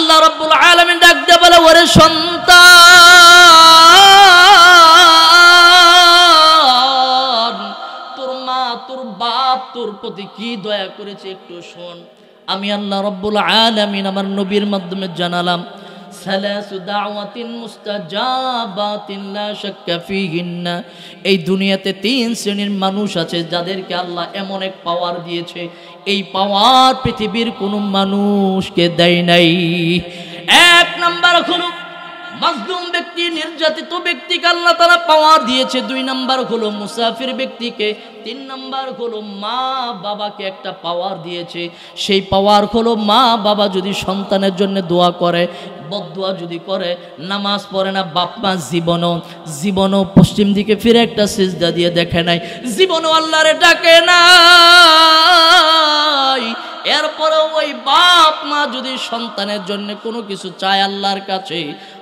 আল্লাহ রাব্বুল আলামিন ডাক দিয়ে বলে, ওরে সন্তান, তোর মা তোর বাপ তোর প্রতি কি দয়া করেছে একটু শোন। আমি আল্লাহ রাব্বুল আলামিন আমার নবীর মাধ্যমে জানালাম, সালাসু দাওয়াতিন মুস্তাজাবাতিন লা শাক্কা ফীহিন্না। এই দুনিয়াতে 3 শ্রেণীর মানুষ আছে যাদেরকে আল্লাহ এমন এক পাওয়ার দিয়েছে, এই পাওয়ার পৃথিবীর কোনো মানুষকে দেয় নাই। 1 নাম্বার হলো মাজলুম ব্যক্তি, নির্যাতিত ব্যক্তিকে আল্লাহ তাআলা পাওয়ার দিয়েছে। 2 নাম্বার হলো মুসাফির ব্যক্তিকে। 3 নাম্বার হলো মা বাবাকে একটা পাওয়ার দিয়েছে। সেই পাওয়ার হলো মা বাবা যদি সন্তানের জন্য দোয়া করে, বদদোয়া যদি করে, নামাজ পড়ে না, বাপ মা জীবনও পশ্চিম দিকে ফিরে একটা সিজদা দিয়ে দেখে নাই, জীবনও আল্লাহরে ডাকে নাই, এরপরে ওই বাপ মা যদি সন্তানের জন্য কোনো কিছু চায় আল্লাহর কাছে,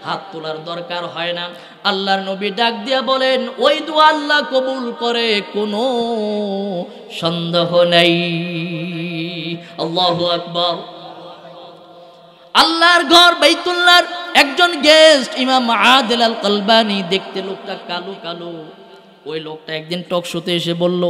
হাত তোলার দরকার হয় না। আল্লাহর নবী ডাক দিয়া বলেন, ওই দোয়া আল্লাহ কবুল করে, কোনো সন্দেহ নেই। আল্লাহু আকবার। আল্লাহর ঘর বাইতুল্লাহর একজন গেস্ট ইমাম আদিল আল কলবানী, দেখতে লোকটা কালো কালো। ওই লোকটা একদিন টক শোতে এসে বলল,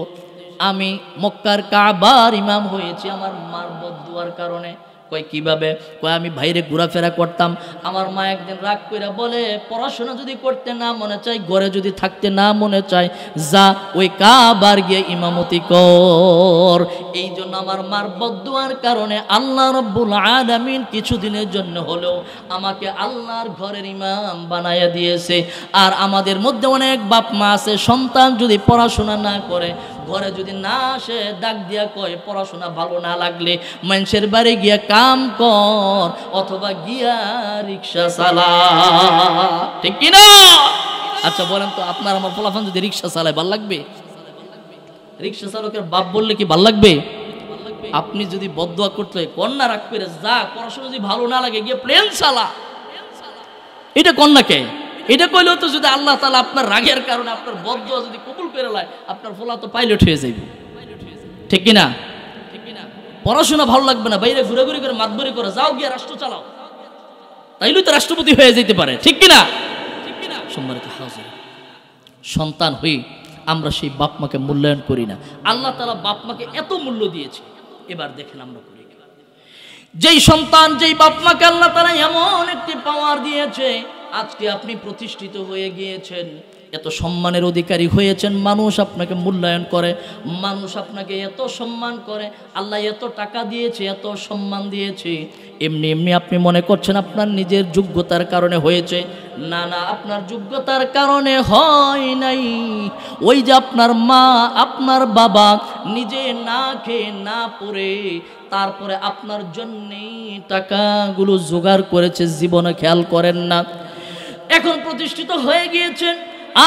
আমি মক্কার কাবার ইমাম হয়েছি আমার মার বদদুয়ার কারণে। কয় কিভাবে? কয় আমি বাইরে ঘোরাফেরা করতাম, আমার মা একদিন রাগ করে বলে, পড়াশোনা যদি করতে না মনে চাই, ঘরে যদি থাকতে না মনে চাই, যা ওই কাবার গিয়ে ইমামতি কর। এই জন্য আমার মার বদদুয়ার কারণে আল্লাহ রাব্বুল আলামিন কিছুদিনের জন্য হলেও আমাকে আল্লাহর ঘরের ইমাম বানায়া দিয়েছে। আর আমাদের মধ্যে অনেক বাপ মা আছে, সন্তান যদি পড়াশোনা না করে, ঘরে যদি না আসে, ডাক দিয়া কয় পড়াশোনা ভালো না লাগলে মানুষের বাড়ি গিয়া কাম কর, অথবা গিয়া রিক্সা চালা। ঠিক কিনা? আচ্ছা বলেন তো, আপনার আমার পোলাপান যদি রিক্সা চালায় ভাল লাগবে? রিক্সা চালকের বাপ বললে কি ভাল লাগবে? আপনি যদি বদদোয়া করতে হয়, কন্যা রাগ করে যা, পড়াশোনা যদি ভালো না লাগে গিয়ে প্লেন চালা, এটা কন্যাকে এটা কইলেও তো যদি আল্লাহ তাআলা আপনার রাগের কারণে আপনার বদদোয়া যদি কবুল করে লয়, আপনার ফলা তো পাইলট হয়ে যাবে। ঠিক কিনা? পড়াশোনা ভালো লাগবে না, বাইরে ঘুরাঘুরি করে মাতবরি করে, যাও গিয়ে রাষ্ট্র চালাও, তাইলে তো রাষ্ট্রপতি হয়ে যেতে পারে। ঠিক কিনা? সম্মানিত হাজির, সন্তান হই আমরা সেই বাপ মাকে মূল্যায়ন করি না। আল্লাহ তাআলা বাপ মাকে এত মূল্য দিয়েছে, এবার দেখেন আমরা করি যেই সন্তান, যেই বাপ মাকে আল্লাহ তাআলা এমন একটি পাওয়ার দিয়েছে, আজকে আপনি প্রতিষ্ঠিত হয়ে গিয়েছেন, এত সম্মানের অধিকারী হয়েছেন, মানুষ আপনাকে মূল্যায়ন করে, মানুষ আপনাকে এত সম্মান করে, আল্লাহ এত টাকা দিয়েছে, এত সম্মান দিয়েছে, এমনি এমনি আপনি মনে করছেন আপনার নিজের যোগ্যতার কারণে হয়েছে। না না, আপনার যোগ্যতার কারণে হয় নাই। ওই যে আপনার মা আপনার বাবা নিজে না খেয়ে না পড়ে তারপরে আপনার জন্যেই টাকাগুলো জোগাড় করেছে, জীবনে খেয়াল করেন না। এখন প্রতিষ্ঠিত হয়ে গিয়েছেন,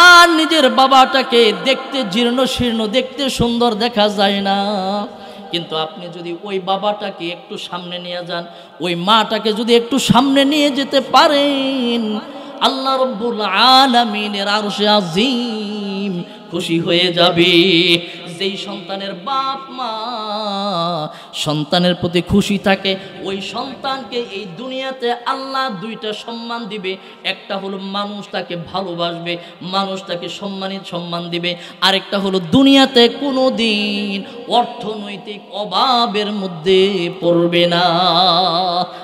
আর নিজের বাবাটাকে দেখতে জীর্ণ শীর্ণ, দেখতে সুন্দর দেখা যায় না, কিন্তু আপনি যদি ওই বাবাটাকে একটু সামনে নিয়ে যান, ওই মাটাকে যদি একটু সামনে নিয়ে যেতে পারেন, আল্লাহ রাব্বুল আলামিনের আরশে আজিম খুশি হয়ে যাবে। যেই সন্তানের বাপ মা সন্তানের প্রতি খুশি থাকে, ওই সন্তানকে এই দুনিয়াতে আল্লাহ 2টা সম্মান দিবে। একটা হলো মানুষ তাকে ভালোবাসবে, মানুষ তাকে সম্মান দিবে। আরেকটা হলো দুনিয়াতে কোনো দিন অর্থনৈতিক অভাবের মধ্যে পড়বে না।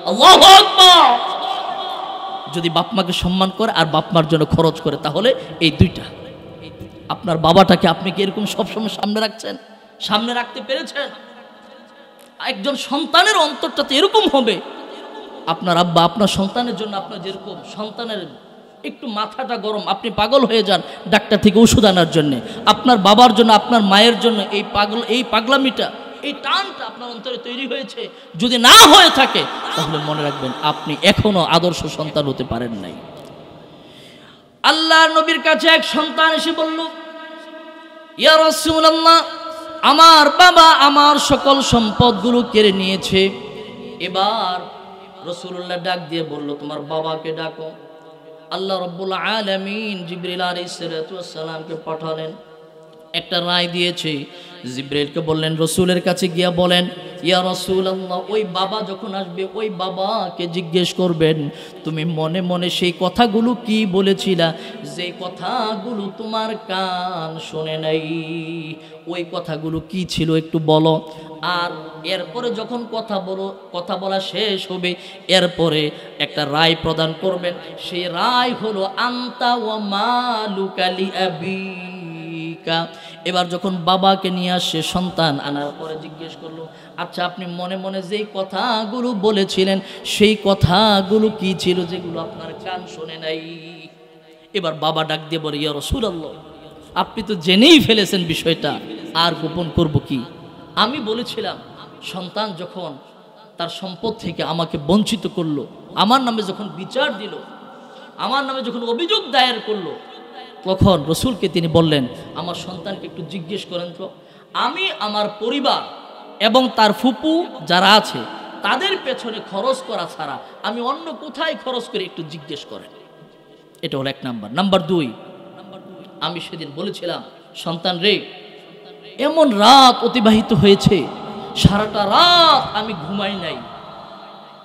আল্লাহু আকবার। যদি বাপ মাকে সম্মান করে আর বাপ মার জন্য খরচ করে, তাহলে এই 2টা। আপনার বাবাটাকে আপনি কি এরকম সবসময় সামনে রাখছেন? সামনে রাখতে পেরেছেন? একজন সন্তানের অন্তরটাতে এরকম হবে, আপনার আব্বা আপনার সন্তানের জন্য, আপনার যেরকম সন্তানের একটু মাথাটা গরম, আপনি পাগল হয়ে যান ডাক্তার থেকে ওষুধ আনার জন্যে, আপনার বাবার জন্য, আপনার মায়ের জন্য এই পাগলামিটা, এই টানটা আপনার অন্তরে তৈরি হয়েছে। যদি না হয়ে থাকে তাহলে মনে রাখবেন আপনি এখনো আদর্শ সন্তান হতে পারেন নাই। আল্লাহর নবীর কাছে এক সন্তান এসে বলল, ইয়া রাসূলুল্লাহ, আমার বাবা আমার সকল সম্পদগুলো কেড়ে নিয়েছে। এবার রাসূলুল্লাহ ডাক দিয়ে বলল, তোমার বাবাকে ডাকো। আল্লাহ রাব্বুল আলামিন জিবরিল আলাইহিস সালাতু ওয়াস সালামকে পাঠালেন, একটা রায় দিয়েছে। জিবরিলকে বললেন রাসূলের কাছে গিয়া বলেন, ইয়া রাসূলুল্লাহ, ওই বাবা যখন আসবে ওই বাবাকে জিজ্ঞেস করবেন তুমি মনে মনে সেই কথাগুলো কি বলেছিলা, যে কথাগুলো তোমার কান শুনে নাই, ওই কথাগুলো কি ছিল একটু বলো। আর এরপরে যখন কথা বলা শেষ হবে, এরপরে একটা রায় প্রদান করবেন। সেই রায় হলো আনতা ওয়া মালুকা লিআবিকা। এবার যখন বাবাকে নিয়ে আসে সন্তান আনার পরে জিজ্ঞেস করলো, আচ্ছা আপনি মনে মনে যেই কথাগুলো বলেছিলেন সেই কথাগুলো কি ছিল যেগুলো আপনার কান শোনে নাই? এবার বাবা ডাক দিয়ে বলে, ইয়া রাসূলুল্লাহ, আপনি তো জেনেই ফেলেছেন বিষয়টা, আর গোপন করব কি? আমি বলেছিলাম সন্তান যখন তার সম্পদ থেকে আমাকে বঞ্চিত করলো, আমার নামে যখন বিচার দিল, আমার নামে যখন অভিযোগ দায়ের করলো, তখন রসুলকে তিনি বললেন আমার সন্তানকে একটু জিজ্ঞেস করেন তো, আমি আমার পরিবার এবং তার ফুপু যারা আছে তাদের পেছনে খরচ করা ছাড়া আমি অন্য কোথায় খরচ করে একটু জিজ্ঞেস করেন। এটা হলো এক নাম্বার। নাম্বার দুই, আমি সেদিন বলেছিলাম সন্তান রে, এমন রাত অতিবাহিত হয়েছে, সারাটা রাত আমি ঘুমাই নাই,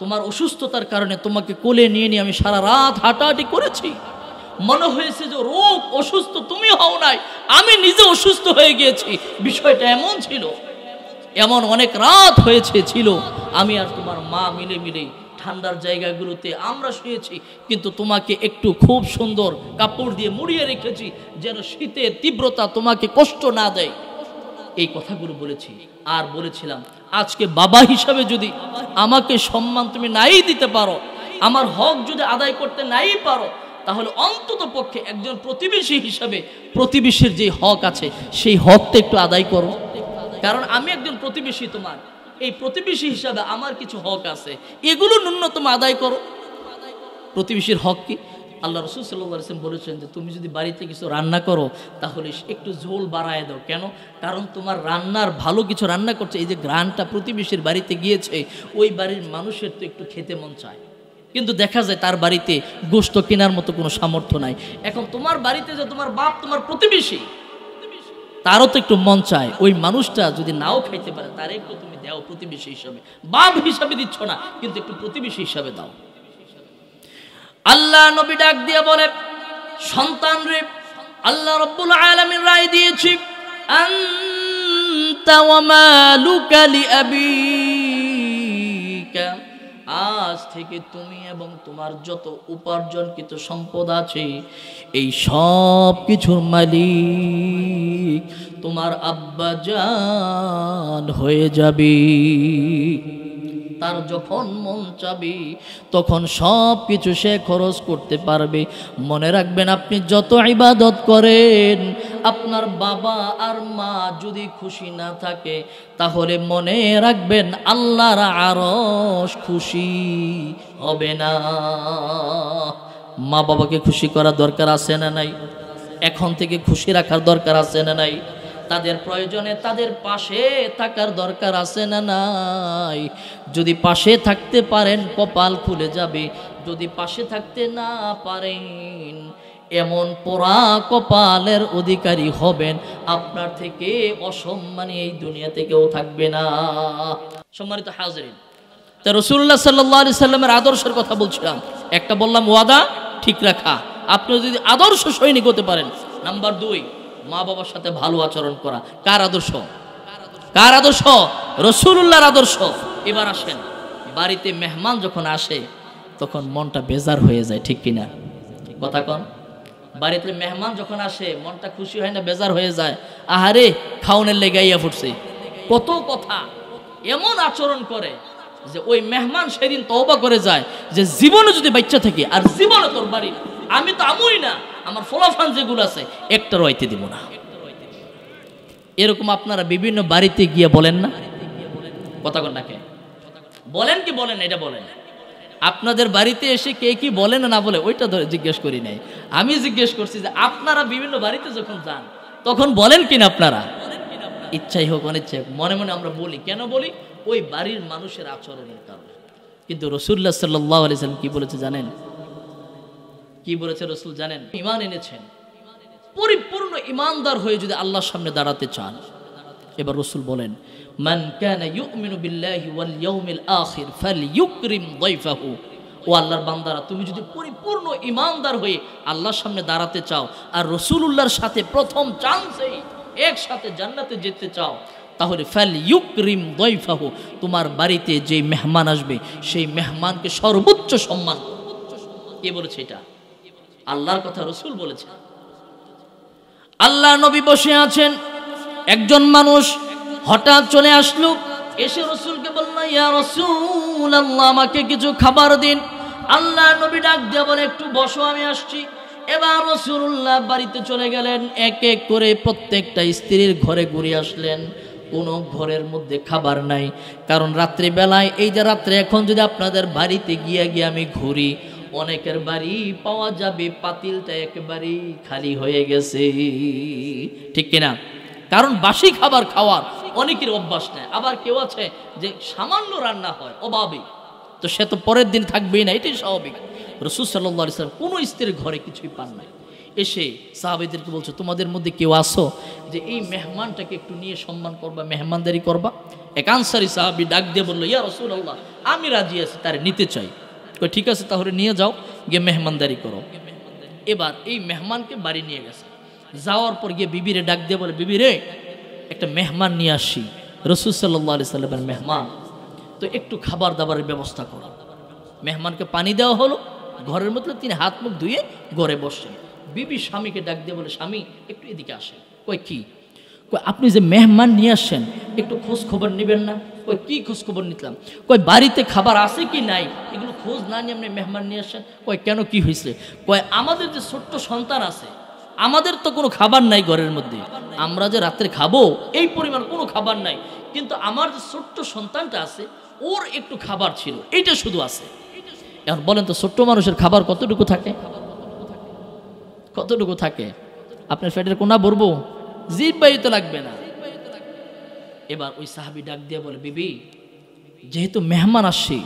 তোমার অসুস্থতার কারণে তোমাকে কোলে নিয়ে নিয়ে আমি সারা রাত হাঁটাহাঁটি করেছি, মনে হয়েছে যে রোগ অসুস্থ তুমি হও নাই, আমি নিজে অসুস্থ হয়ে গিয়েছি। বিষয়টা এমন ছিল, এমন অনেক রাত ছিল, আমি আর তোমার মা মিলে ঠান্ডার জায়গাগুলোতে আমরা শুয়েছি, কিন্তু তোমাকে একটু খুব সুন্দর কাপড় দিয়ে মুড়িয়ে রেখেছি যেন শীতের তীব্রতা তোমাকে কষ্ট না দেয়। এই কথাগুলো বলেছি। আর বলেছিলাম আজকে বাবা হিসাবে যদি আমাকে সম্মান তুমি নাই দিতে পারো, আমার হক যদি আদায় করতে নাই পারো, তাহলে অন্তত পক্ষে একজন প্রতিবেশী হিসাবে প্রতিবেশীর যে হক আছে সেই হকটা একটু আদায় করো। কারণ আমি একজন প্রতিবেশী, তোমার এই প্রতিবেশী হিসাবে আমার কিছু হক আছে, এগুলো ন্যূনতম আদায় করো। প্রতিবেশীর হক কি? আল্লাহ রাসূল সাল্লাল্লাহু আলাইহি ওয়াসাল্লাম বলেছেন যে তুমি যদি বাড়িতে কিছু রান্না করো তাহলে একটু ঝোল বাড়ায় দাও। কেন? কারণ তোমার রান্নার ভালো কিছু রান্না করছে, এই যে গ্রানটা প্রতিবেশীর বাড়িতে গিয়েছে, ওই বাড়ির মানুষের তো একটু খেতে মন চায়, কিন্তু দেখা যায় তার বাড়িতে গোশত কেনার মতো কোনো সামর্থ্য নাই। এখন তোমার বাড়িতে যে তোমার বাপ তোমার প্রতিবেশী, তারও তো একটু মন চায় ওই মানুষটা যদি নাও খাইতে পারে তার একটু তুমি দাও প্রতিবেশী হিসাবে। বাপ হিসাবে দিচ্ছ না, কিন্তু একটু প্রতিবেশী হিসাবে দাও। আল্লাহ নবী ডাক দিয়ে বলে, সন্তান রে, আল্লাহ রাব্বুল আলামিন রায় দিয়েছি আনতা ওয়া মালুকা লিআবিকা, আজ থেকে তুমি এবং তোমার যত উপার্জনকৃত সম্পদ আছে এই সব কিছুর মালিক তোমার আব্বা জান হয়ে যাবে। তার যখন মন চাবে তখন সব কিছু সে খরচ করতে পারবে। মনে রাখবেন, আপনি যত ইবাদত করেন, আপনার বাবা আর মা যদি খুশি না থাকে তাহলে মনে রাখবেন আল্লাহর আরশ খুশি হবে না। মা বাবাকে খুশি করা দরকার আছে না নাই? এখন থেকে খুশি রাখার দরকার আছে না নাই? তাদের প্রয়োজনে তাদের পাশে থাকার দরকার আছে না নাই? যদি পাশে থাকতে পারেন কপাল খুলে যাবে, যদি পাশে থাকতে না পারেন এমন পোড়া কপালের অধিকারী হবেন, আপনার থেকে অসম্মানী এই দুনিয়াতে কেউ থাকবে না। সম্মানিত হাজিরিন, তা রাসূলুল্লাহ সাল্লাল্লাহু আলাইহি সাল্লামের আদর্শের কথা বলছিলাম। একটা বললাম ওয়াদা ঠিক রাখা, আপনি যদি আদর্শ সৈনিক হতে পারেন। নাম্বার 2, মা বাবার সাথে ভালো আচরণ করা। কার আদর্শ? কার আদর্শ? রাসূলুল্লাহর আদর্শ। এবার আসেন, বাড়িতে মেহমান যখন আসে তখন মনটা বেজার হয়ে যায়, ঠিক কিনা? কথা কন। বাড়িতে মেহমান যখন আসে মনটা খুশি হয় না, বেজার হয়ে যায়। আহারে খাওনের লেগাইয়া ফুটছে, কত কথা, এমন আচরণ করে যে ওই মেহমান সেদিন তওবা করে যায় যে জীবনে যদি বাচ্চা থাকে আর জীবনে তোর বাড়ি আমি তো আমই না, আমার ফলাফান যেগুলো আছে একটা রইতে দিব না। এরকম আপনারা বিভিন্ন বাড়িতে গিয়ে বলেন না? কথা কন নাকি? বলেন কি বলেন? এটা বলেন। আপনাদের বাড়িতে এসে কে কি বলে না বলে ওইটা জিজ্ঞেস করি নাই, আমি জিজ্ঞেস করছি যে আপনারা বিভিন্ন বাড়িতে যখন যান তখন বলেন কিনা আপনারা? ইচ্ছাই হোক অনিচ্ছাই হোক মনে মনে আমরা বলি। কেন বলি? ওই বাড়ির মানুষের আচরণের কারণে। কিন্তু রাসূলুল্লাহ সাল্লাল্লাহু আলাইহি ওয়াসাল্লাম কি বলেছে জানেন? কি বলেছে রাসূল জানেন? ঈমান এনেছেন, পরিপূর্ণ ঈমানদার হয়ে যদি আল্লাহর সামনে দাঁড়াতে চান, এবার রাসূল বলেন, মান কানা ইউমিনু বিল্লাহি ওয়াল ইয়াউমিল আখির ফালইউকরিম যায়ফাহু। ও আল্লাহর বান্দারা, তুমি যদি পরিপূর্ণ ঈমানদার হয়ে আল্লাহর সামনে দাঁড়াতে চাও আর রাসূলুল্লাহর সাথে প্রথম চান্সেই একসাথে জান্নাতে যেতে চাও, তাহলে ফালইউকরিম যায়ফাহু, তোমার বাড়িতে যে মেহমান আসবে সেই মেহমানকে সর্বোচ্চ সম্মান করো। কে বলেছে এটা? আল্লাহর কথা, রাসূল বলেছেন। আল্লাহ নবী বসে আছেন, একজন মানুষ হঠাৎ চলে আসলো, এসে রাসূলকে বলল, ইয়া রাসূলুল্লাহ, আমাকে কিছু খাবার দিন। আল্লাহ নবী ডাক দিয়ে বলে, একটু বসো, আমি আসছি। এবার রাসূলুল্লাহ বাড়িতে চলে গেলেন, এক এক করে প্রত্যেকটা স্ত্রীর ঘরে ঘুরে আসলেন। কোনো ঘরের মধ্যে খাবার নাই, কারণ রাত্রিবেলায়, এই যে রাত্রে এখন যদি আপনাদের বাড়িতে গিয়ে আমি ঘুরি, অনেকের বাড়ি পাওয়া যাবে পাতিলটা একেবারেই খালি হয়ে গেছে, ঠিক কিনা? কারণ বাসি খাবার খাওয়ার অনেকের অভ্যাস নেই। আবার কেউ আছে যে সামান্য রান্না হয় অভাবে, তো সে তো পরের দিন থাকবেই না, এটাই স্বাভাবিক। রাসূল সাল্লাল্লাহু আলাইহি ওয়াসাল্লাম কোনো স্ত্রীর ঘরে কিছুই পান নাই। এসে সাহাবীদেরকে বলছে, তোমাদের মধ্যে কেউ আসো যে এই মেহমানটাকে একটু নিয়ে সম্মান করবা, মেহমানদারি করবা? এক আনসারী সাহাবী ডাক দিয়ে বলল, ইয়া রাসূলুল্লাহ, আমি রাজি আছি, তারে নিতে চাই। ঠিক আছে, তাহলে নিয়ে যাও, গিয়ে মেহমানদারি করো। এবার এই মেহমানকে বাড়ি নিয়ে গেছে, যাওয়ার পর গিয়ে বিবিরে ডাক দিয়ে বলে, বিবি রে, একটা মেহমান নিয়ে আসি, রাসূল সাল্লাল্লাহু আলাইহি সাল্লামের মেহমান, তো একটু খাবার দাবারের ব্যবস্থা করো। মেহমানকে পানি দেওয়া হলো, ঘরের মধ্যে তিনি হাত মুখ ধুয়ে ঘরে বসছেন। বিবি স্বামীকে ডাক দিয়ে বলে, স্বামী একটু এদিকে আসেন। কই কি? কই আপনি যে মেহমান নিয়ে আসছেন, একটু খোঁজ খবর নেবেন না? কই কি খোঁজ খবর নিতাম? কই বাড়িতে খাবার আছে কি নাই এগুলো খোঁজ না নিয়ে আপনি মেহমান নিয়ে আসছেন? কই কেন, কি হয়েছে? কই আমাদের যে ছোট্ট সন্তান আছে, আমাদের তো কোনো খাবার নাই ঘরের মধ্যে, আমরা যে রাত্রে খাবো এই পরিমাণ কোনো খাবার নাই, কিন্তু আমার যে ছোট্ট সন্তানটা আছে ওর একটু খাবার ছিল, এইটা শুধু আছে। এখন বলেন তো, ছোট্ট মানুষের খাবার কতটুকু থাকে? কতটুকু থাকে? আপনার পেটের কোনা ভরবো? জিহ্বাই তো লাগবে না। এবার ওই সাহাবী ডাক দিয়ে বলে, বিবি, যেহেতু মেহমান আসছে,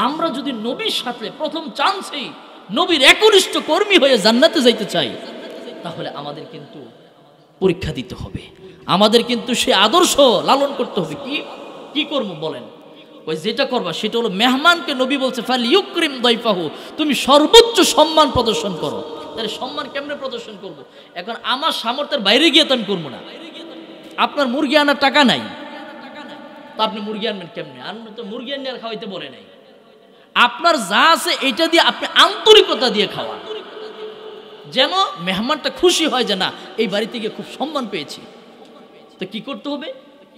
আমরা যদি নবীর সাথে প্রথম চান্সেই নবীর একনিষ্ঠ কর্মী হয়ে জান্নাতে যাইতে চাই, তাহলে আমাদের কিন্তু পরীক্ষা দিতে হবে, আমাদের কিন্তু সে আদর্শ লালন করতে হবে। কি কি করবো বলেন? ওই যেটা করবা সেটা হলো, মেহমানকে নবী বলছে ফালইউকরিম যায়ফাহু, তুমি সর্বোচ্চ সম্মান প্রদর্শন করো। তাহলে সম্মান কেমনে প্রদর্শন করব? এখন আমার সামর্থ্যের বাইরে গিয়ে তো আমি করবো না। আপনার মুরগি আনার টাকা নাই, তো আপনি মুরগি আনবেন কেমনে? আনবেন তো, মুরগি আনিয়ে আর খাওয়াইতে বলে নাই। আপনার যা আছে এটা দিয়ে আপনি আন্তরিকতা দিয়ে খাওয়ান, যেন মেহমানটা খুশি হয় যে না, এই বাড়িতে গিয়ে খুব সম্মান পেয়েছি। তো কি করতে হবে?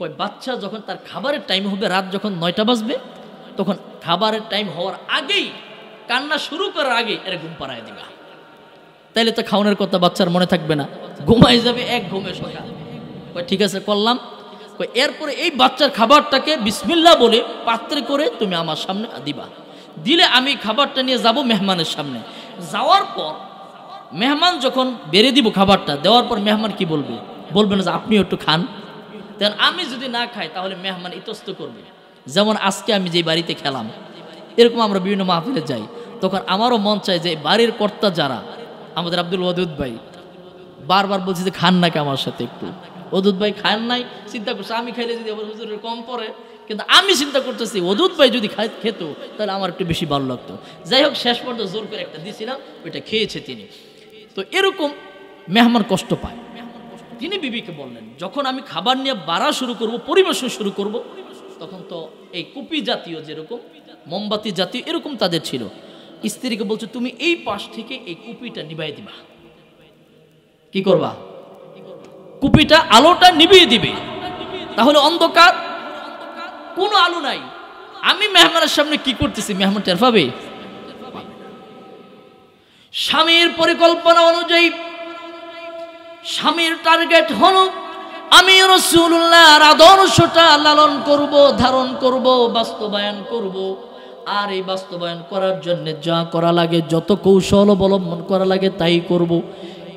ওই বাচ্চা যখন তার খাবারের টাইম হবে, রাত যখন 9টা বাজবে, তখন খাবারের টাইম হওয়ার আগেই, কান্না শুরু করার আগে এরা ঘুম পাড়ায় দিবা। তাইলে তো খাওয়ানোর কথা বাচ্চার মনে থাকবে না, ঘুমাই যাবে এক ঘুমে সকাল। ঠিক আছে, করলাম। এরপরে এই বাচ্চার খাবারটাকে বিসমিল্লাহ বলে পাত্রে করে তুমি আমার সামনে দিবা। দিলে আমি খাবারটা নিয়ে যাব মেহমানের সামনে। যাওয়ার পর মেহমান যখন বেড়ে দিব খাবারটা, দেওয়ার পর মেহমান কি বলবে? বলবে না যে আপনিও একটু খান? দেন আমি যদি না খাই তাহলে মেহমান ইতস্ত করবে। যেমন আজকে আমি যে বাড়িতে খেলাম, এরকম আমরা বিভিন্ন মাহফিলে যাই, তখন আমারও মন চায় যে বাড়ির কর্তা যারা, আমাদের আব্দুল ওয়াদুদ ভাই বারবার বলছে যে খান নাকি আমার সাথে একটু। ওদুদ ভাই খান নাই, চিন্তা করছে আমি খাইলে যদি আবার হুজুরের কম পড়ে, কিন্তু আমি চিন্তা করতেছি ওদুদ ভাই যদি খেত তাহলে আমার একটু বেশি ভালো লাগতো। যাই হোক, শেষ পর্যন্ত জোর করে একটা দিয়েছিলাম, ওইটা খেয়েছে তিনি। তো এরকম মেহমান কষ্ট পায়। তিনি বিবিকে বললেন, যখন আমি খাবার নিয়ে বাড়া শুরু করব, পরিবেশন শুরু করব, তখন তো এই কুপি জাতীয়, যেরকম মোমবাতি জাতীয় এরকম তাদের ছিল। স্ত্রীকে বলছে, তুমি এই পাশ থেকে এই কুপিটা নিভাই দিবা। কি করবা? কুপিটা আলোটা নিভিয়ে দিবে, তাহলে অন্ধকার, কোনো আলো নাই। আমি মেহমানের সামনে কি করতেছি মেহমান টের পাবে? স্বামীর পরিকল্পনা অনুযায়ী, স্বামীর টার্গেট হলো আমি রাসূলুল্লাহর আদর্শটা লালন করব, ধারণ করব, বাস্তবায়ন করব। আর এই বাস্তবায়ন করার জন্য যা করা লাগে, যত কৌশল অবলম্বন করা লাগে তাই করব।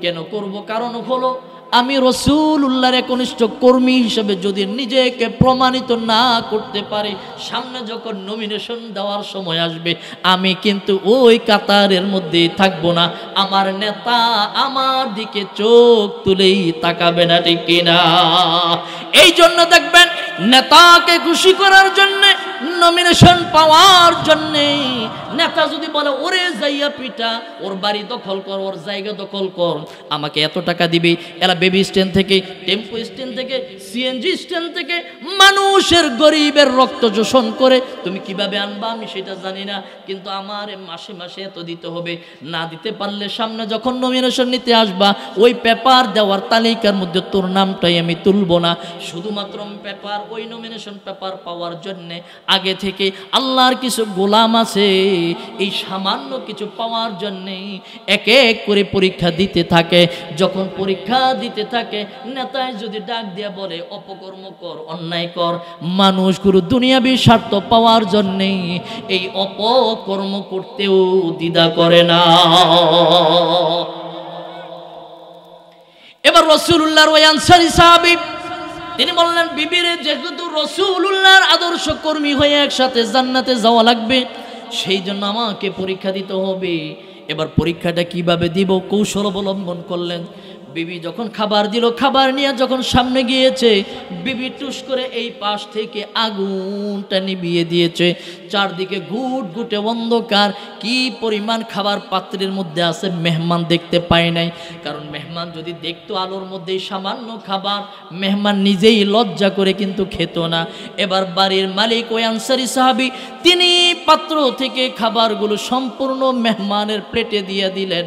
কেন করব? কারণ হলো আমি রাসূলুল্লাহর একনিষ্ঠ কর্মী হিসেবে যদি নিজেকে প্রমাণিত না করতে পারি, সামনে যখন নমিনেশন দেওয়ার সময় আসবে আমি কিন্তু ওই কাতারের মধ্যেই থাকবো না। আমার নেতা আমার দিকে চোখ তুলেই তাকাবে না, ঠিক কিনা? এই জন্য দেখবেন নেতাকে খুশি করার জন্য, নমিনেশন পাওয়ার জন্য নেতা যদি বলে ওরে যাইয়া পিটা, ওর বাড়ি দখল কর, ওর জায়গা দখল কর, আমাকে এত টাকা দিবি, এরা বেবি স্ট্যান্ড থেকে, টেম্পো স্ট্যান্ড থেকে, সিএনজি স্ট্যান্ড থেকে মানুষের গরিবের রক্ত শোষণ করে তুমি কিভাবে আনবা আমি সেটা জানি না, কিন্তু আমার মাসে মাসে এত দিতে হবে, না দিতে পারলে সামনে যখন নমিনেশন নিতে আসবা ওই পেপার দেওয়ার তালিকার মধ্যে তোর নামটাই আমি তুলব না। শুধুমাত্র পেপার, ওই নমিনেশন পেপার পাওয়ার জন্যে আগে থেকে আল্লাহর কিছু গোলাম আছে, এই সামান্য কিছু পাওয়ার জন্যে এক এক করে পরীক্ষা দিতে থাকে। যখন পরীক্ষা দিতে থাকে নেতায় যদি ডাক দিয়া বলে অপকর্ম কর, অন্যায় কর, মানুষগুলো দুনিয়াবি স্বার্থ পাওয়ার জন্যে এই অপকর্ম করতেও দ্বিধা করে না। এবার রাসূলুল্লাহর ওই আনসারী সাহাবী তিনি বললেন, বিবিরে যেহেতু রাসূলুল্লাহর আদর্শ কর্মী হয়ে একসাথে জান্নাতে যাওয়া লাগবে, সেই জন্য আমাকে পরীক্ষা দিতে হবে। এবার পরীক্ষাটা কিভাবে দিব কৌশল অবলম্বন করলেন। বিবি যখন খাবার দিল, খাবার নিয়ে যখন সামনে গিয়েছে, বিবি টুস করে এই পাশ থেকে আগুনটা নিভিয়ে দিয়েছে। চারদিকে ঘুট ঘুটে অন্ধকার, কি পরিমাণ খাবার পাত্রের মধ্যে আছে মেহমান দেখতে পায় নাই। কারণ মেহমান যদি দেখতো আলোর মধ্যে সামান্য খাবার, মেহমান নিজেই লজ্জা করে কিন্তু খেত না। এবার বাড়ির মালিক ওই আনসারী সাহাবী তিনি পাত্র থেকে খাবারগুলো সম্পূর্ণ মেহমানের প্লেটে দিয়ে দিলেন।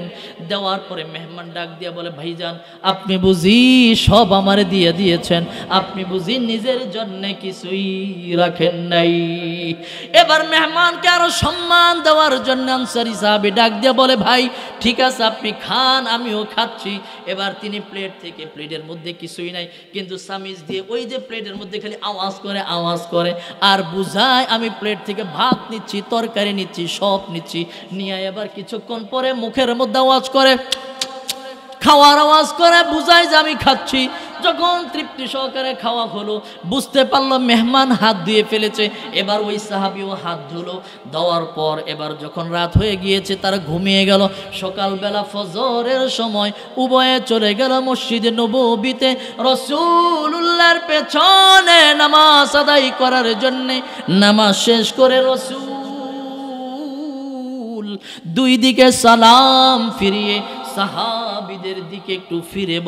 দেওয়ার পরে মেহমান ডাক দিয়ে বলে, ভাইজান আপনি বুঝি সব আমারে দিয়ে দিয়েছেন, আপনি বুঝি নিজের জন্য কিছুই রাখেন নাই। এবার মেহমানকে আরো সম্মান দেওয়ার জন্য আনসারী সাহাবী ডাক দিয়ে বলে, ভাই ঠিক আছে আপনি খান, আমিও খাচ্ছি। এবার তিনি প্লেট থেকে, প্লেটের মধ্যে কিছুই নাই, কিন্তু চামিচ দিয়ে ওই যে প্লেটের মধ্যে খালি আওয়াজ করে আর বুঝায় আমি প্লেট থেকে ভাত নিচ্ছি, তরকারি নিচ্ছি, সব নিচ্ছি। নিয়ে এবার কিছুক্ষণ পরে মুখের মধ্যে আওয়াজ করে, খাওয়ার আওয়াজ করে, বুঝায় যে আমি খাচ্ছি। যখন তৃপ্তি সহকারে খাওয়া হলো, বুঝতে পারলো মেহমান হাত ধুয়ে ফেলেছে। এবার ওই সাহাবীও হাত ধুলো। দেওয়ার পর এবার যখন রাত হয়ে গিয়েছে তারা ঘুমিয়ে গেল। সকালবেলা ফজরের সময় উভয়ে চলে গেল মসজিদে নববীতে রাসূলুল্লাহর পেছনে নামাজ আদায় করার জন্যে। নামাজ শেষ করে রাসূল দুই দিকে সালাম ফিরিয়ে সাহাবীদের দিকে একটু ফিরে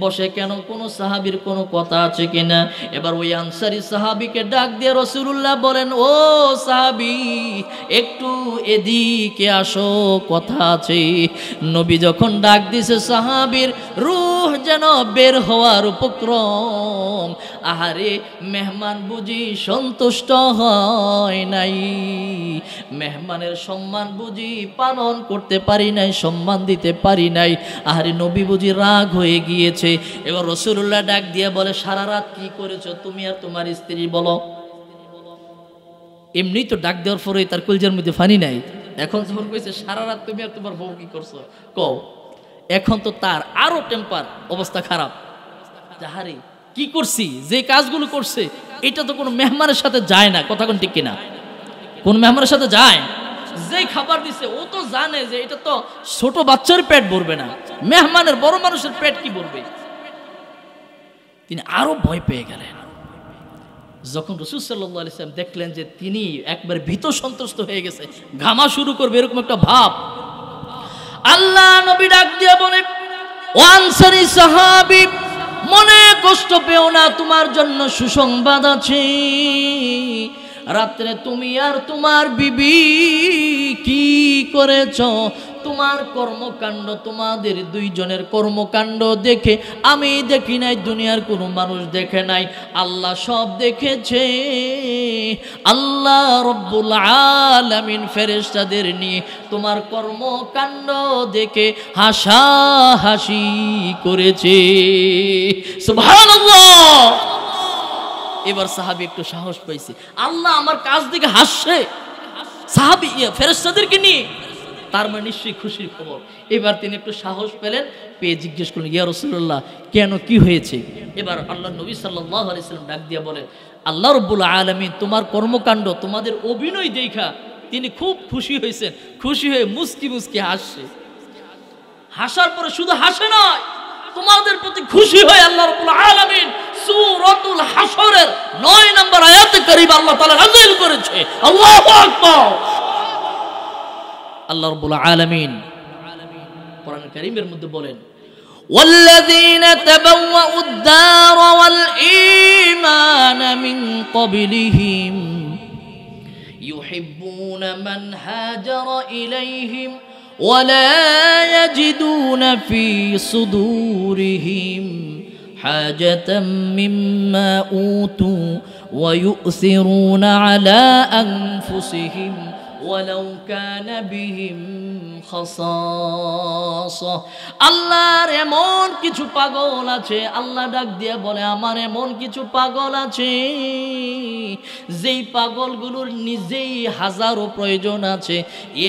বসে কেন কোনো সাহাবীর কোনো কথা আছে কিনা। এবার ওই আনসারী সাহাবীকে ডাক দিয়ে রাসূলুল্লাহ বলেন, ও সাহাবী একটু এদিকে আসো, কথা আছে। নবী যখন ডাক দিছে সাহাবীর রূহ যেন বের হওয়ার উপক্রম। আহারে মেহমান বুঝি সন্তুষ্ট হয় নাই, মেহমানের সম্মান বুঝি পালন করতে পারি নাই, সম্মান দিতে পারি নাই। আহারে নবী বুঝি রাগ হয়ে গিয়েছে। এবার রাসূলুল্লাহ ডাক দিয়ে বলে, সারা রাত কি করেছো তুমি আর তোমার স্ত্রী বলো। এমনি তো ডাক দেওয়ার পরে তার কলজার মধ্যে ফানি নাই, এখন যখন কইছে সারা রাত তুমি আর তোমার বউ কি করছো কও, এখন তো তার আরো টেম্পার, অবস্থা খারাপ। আহারে কি করছি, যে কাজগুলো করছে এটা তো কোনো মেহমানের সাথে যায় না, কথা কোন ঠিক কিনা? কোন মেহমানের সাথে যায়? যে খাবার দিছে ও তো জানে যে এটা তো ছোট বাচ্চার পেট ভরবে না, মেহমানের বড় মানুষের পেট কি ভরবে। তিনি আরো ভয় পেয়ে গেলেন। যখন রাসূল সাল্লাল্লাহু আলাইহি ওয়াসাল্লাম দেখলেন যে তিনি একবার ভীত সন্ত্রস্ত হয়ে গেছে, ঘামা শুরু করবে এরকম একটা ভাব, আল্লাহ নবী ডাক দিয়ে বলে, ও আনসারী সাহাবী মনে কষ্ট পেও না, তোমার জন্য সুসংবাদ আছে। রাত্রে তুমি আর তোমার বিবি কি করেছ, তোমার কর্মকাণ্ড, তোমাদের দুইজনের কর্মকাণ্ড দেখে আমি দেখি নাই, দুনিয়ার কোনো মানুষ দেখে নাই, আল্লাহ সব দেখেছে। আল্লাহ রব্বুল আলামিন ফেরেশতাদের নিয়ে তোমার কর্মকাণ্ড দেখে হাসাহাসি করেছে। সুবহানাল্লাহ। এবার সাহাবী একটু সাহস পাইছে, আল্লাহ আমার কাজ দেখে হাসছে, সাহাবী ফেরেশতাদেরকে নিয়ে তার মানে নিশ্চয়ই খুশির খবর। এবার তিনি একটু সাহস পেলেন, পেয়ে জিজ্ঞেস করলেন, ইয়া রাসূলুল্লাহ, কেন, কি হয়েছে? এবার আল্লাহ নবী সাল্লাল্লাহু আলাইহি সাল্লাম ডাক দিয়া বলে, আল্লাহ রাব্বুল আলামিন তোমার কর্মকাণ্ড, তোমাদের অভিনয় দেখা তিনি খুব খুশি হয়েছেন। খুশি হয়ে মুস্কি মুস্কি হাসছে। হাসার পরে শুধু হাসে নয়, তোমাদের প্রতি খুশি হয়ে আল্লাহ রাব্বুল আলামিন সূরাতুল হাসরের 9 নম্বর আয়াতে কারিমা আল্লাহ তাআলা নাযিল করেছে। আল্লাহু আকবার। আল্লাহ রাব্বুল আলামিন কোরআন কারীমের মধ্যে বলেন, ওয়াল্লাযীনা তাবাওয়াউদ দার ওয়াল ঈমান মিন ক্বাবলিহিম ইউহিব্বুনা মান হাজারা ইলাইহিম ولا يجدون في صدورهم حاجة مما أوتوا ويؤثرون على أنفسهم ولو كان بهم خصاصة আল্লাহর এমন কিছু পাগল আছে, আল্লাহ ডাক দিয়ে বলে আমার এমন কিছু পাগল আছে যেই পাগলগুলোর নিজেই হাজারো প্রয়োজন আছে,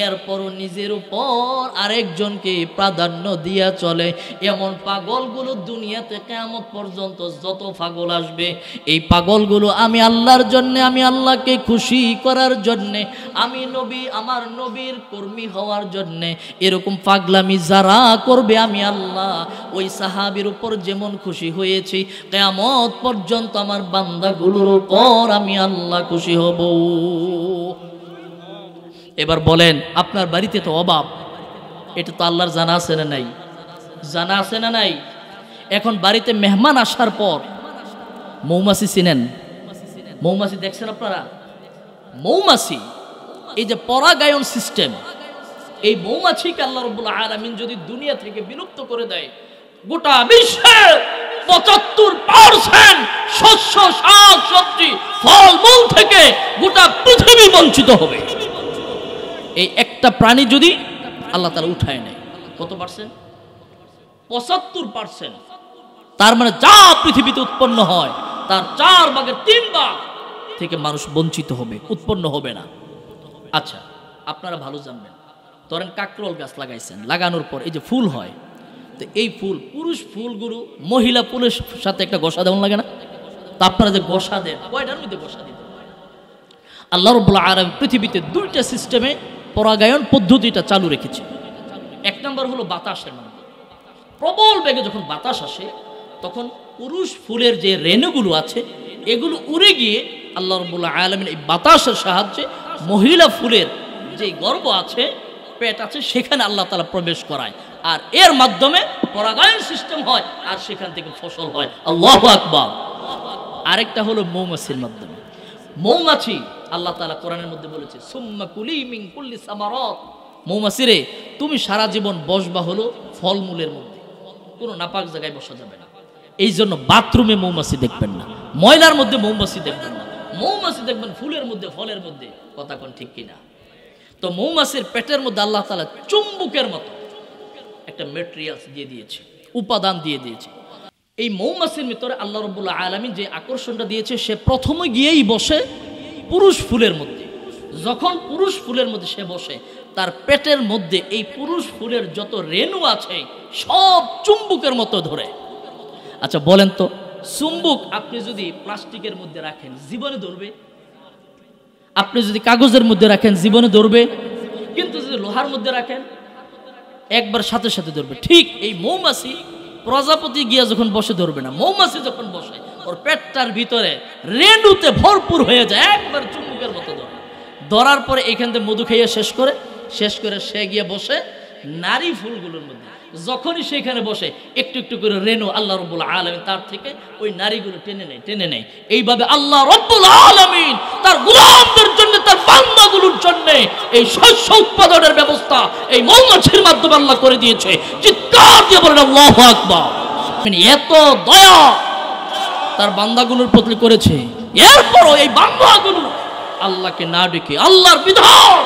এরপরও নিজের উপর আরেকজনকে প্রাধান্য দিয়া চলে। এমন পাগলগুলো দুনিয়াতে কিয়ামত পর্যন্ত যত পাগল আসবে, এই পাগলগুলো আমি আল্লাহর জন্যে, আমি আল্লাহকে খুশি করার জন্যে, আমি নবী আমার নবীর কর্মী হওয়ার জন্যে এরকম পাগলামি যারা করবে, আমি আল্লাহ ওই সাহাবীর উপর যেমন খুশি হয়েছি, কিয়ামত পর্যন্ত আমার বান্দাগুলোর উপর আমি আল্লাহ খুশি হব। এবার বলেন, আপনার বাড়িতে তো অভাব, এটা তো আল্লাহর জানা আছে না নাই? জানা আছে না নাই? এখন বাড়িতে মেহমান আসার পর মৌমাছি চিনেন? মৌমাছি দেখছেন আপনারা? মৌমাছি, এই যে পরাগায়ন সিস্টেম, এই মৌমাছিকে আল্লাহ রাব্বুল আলামিন যদি দুনিয়া থেকে বিলুপ্ত করে দেয়, গোটা বিশ্বের ৭৫% শস্য, শাক সবজি, ফল মূল থেকে গোটা পৃথিবী বঞ্চিত হবে। এই একটা প্রাণী যদি আল্লাহ তাআলা উঠায় নেয়, কত পার্সেন্ট? ৭৫%। তার মানে যা পৃথিবীতে উৎপন্ন হয় তার 4 ভাগের 3 ভাগ থেকে মানুষ বঞ্চিত হবে, উৎপন্ন হবে না। আচ্ছা, আপনারা ভালো জানবেন, ধরেন কাকরোল গাছ লাগাইছেন, লাগানোর পর এই যে ফুল হয়, তো এই ফুল, পুরুষ ফুলগুলো মহিলা ফুলের সাথে একটা গোসা দেওয়া লাগে না? তা আপনারা যে গোসা দেন, কয়টার মধ্যে গোসা দিতে? আল্লাহ রাব্বুল আলামিন পৃথিবীতে 2টা সিস্টেমে পরাগায়ন পদ্ধতিটা চালু রেখেছে। এক নম্বর হলো বাতাসের মাধ্যমে। প্রবল বেগে যখন বাতাস আসে, তখন পুরুষ ফুলের যে রেণুগুলো আছে এগুলো উড়ে গিয়ে আল্লাহ রাব্বুল আলামিন এই বাতাসের সাহায্যে মহিলা ফুলের যে গর্ভ আছে, পেট আছে, সেখানে আল্লাহ তাআলা প্রবেশ করায়, আর এর মাধ্যমে পরাগায়ন সিস্টেম হয়, আর সেখান থেকে ফসল হয়। আল্লাহু আকবার। আরেকটা হলো মৌমাছির মাধ্যমে। মৌমাছি আল্লাহ তাআলা কোরআনের মধ্যে বলেছে, সুম্মা কুলি মিন কুল্লি সামারাত, মৌমাছি রে তুমি সারা জীবন বসবা হলো ফলমূলের মধ্যে, কোনো নাপাক জায়গায় বসা যাবে না। এই জন্য বাথরুমে মৌমাছি দেখবেন না, ময়লার মধ্যে মৌমাছি দেখবেন না, মৌমাছি দেখবেন ফুলের মধ্যে, ফলের মধ্যে। কথা কোন ঠিক কিনা? তো মৌমাছির পেটের মধ্যে আল্লাহ তাআলা চুম্বকের মতো একটা ম্যাটেরিয়ালস দিয়ে দিয়েছে, উপাদান দিয়ে দিয়েছে। এই মৌমাছির ভিতরে আল্লাহ রাব্বুল আলামিন যে আকর্ষণটা দিয়েছে, সে প্রথমে গিয়েই বসে পুরুষ ফুলের মধ্যে। যখন পুরুষ ফুলের মধ্যে সে বসে, তার পেটের মধ্যে এই পুরুষ ফুলের যত রেণু আছে সব চুম্বকের মতো ধরে। আচ্ছা বলেন তো, চুম্বক আপনি যদি প্লাস্টিকের মধ্যে রাখেন জীবনে ধরবে? আপনি যদি কাগজের মধ্যে রাখেন জীবনে ধরবে? কিন্তু যদি লোহার মধ্যে রাখেন একবার সাথে সাথে ধরবে। ঠিক এই মৌমাছি প্রজাপতি গিয়া যখন বসে ধরবে না, মৌমাছি যখন বসে ওর পেটটার ভিতরে রেণুতে ভরপুর হয়ে যায়, একবার চুম্বকের মতো ধরে। ধরার পরে এখান থেকে মধু খাইয়ে শেষ করে সে গিয়ে বসে নারী ফুলগুলোর মধ্যে। যখনই সেখানে বসে একটু একটু করে রেণু আল্লাহ রাব্বুল আলামিন তার থেকে ওই নারীগুলো টেনে নেয়। এইভাবে আল্লাহ রাব্বুল আলামিন তার গোলামদের জন্য, তার বান্দাগুলোর জন্য এই শস্য উৎপাদনের ব্যবস্থা এই মৌমাছির মাধ্যমে আল্লাহ করে দিয়েছে। চিৎকার দিয়ে বলেন আল্লাহু আকবার। এত দয়া তার বান্দাগুলোর প্রতি করেছে, এরপরও এই বান্দাগুলো আল্লাহকে না ডেকে, আল্লাহর বিধান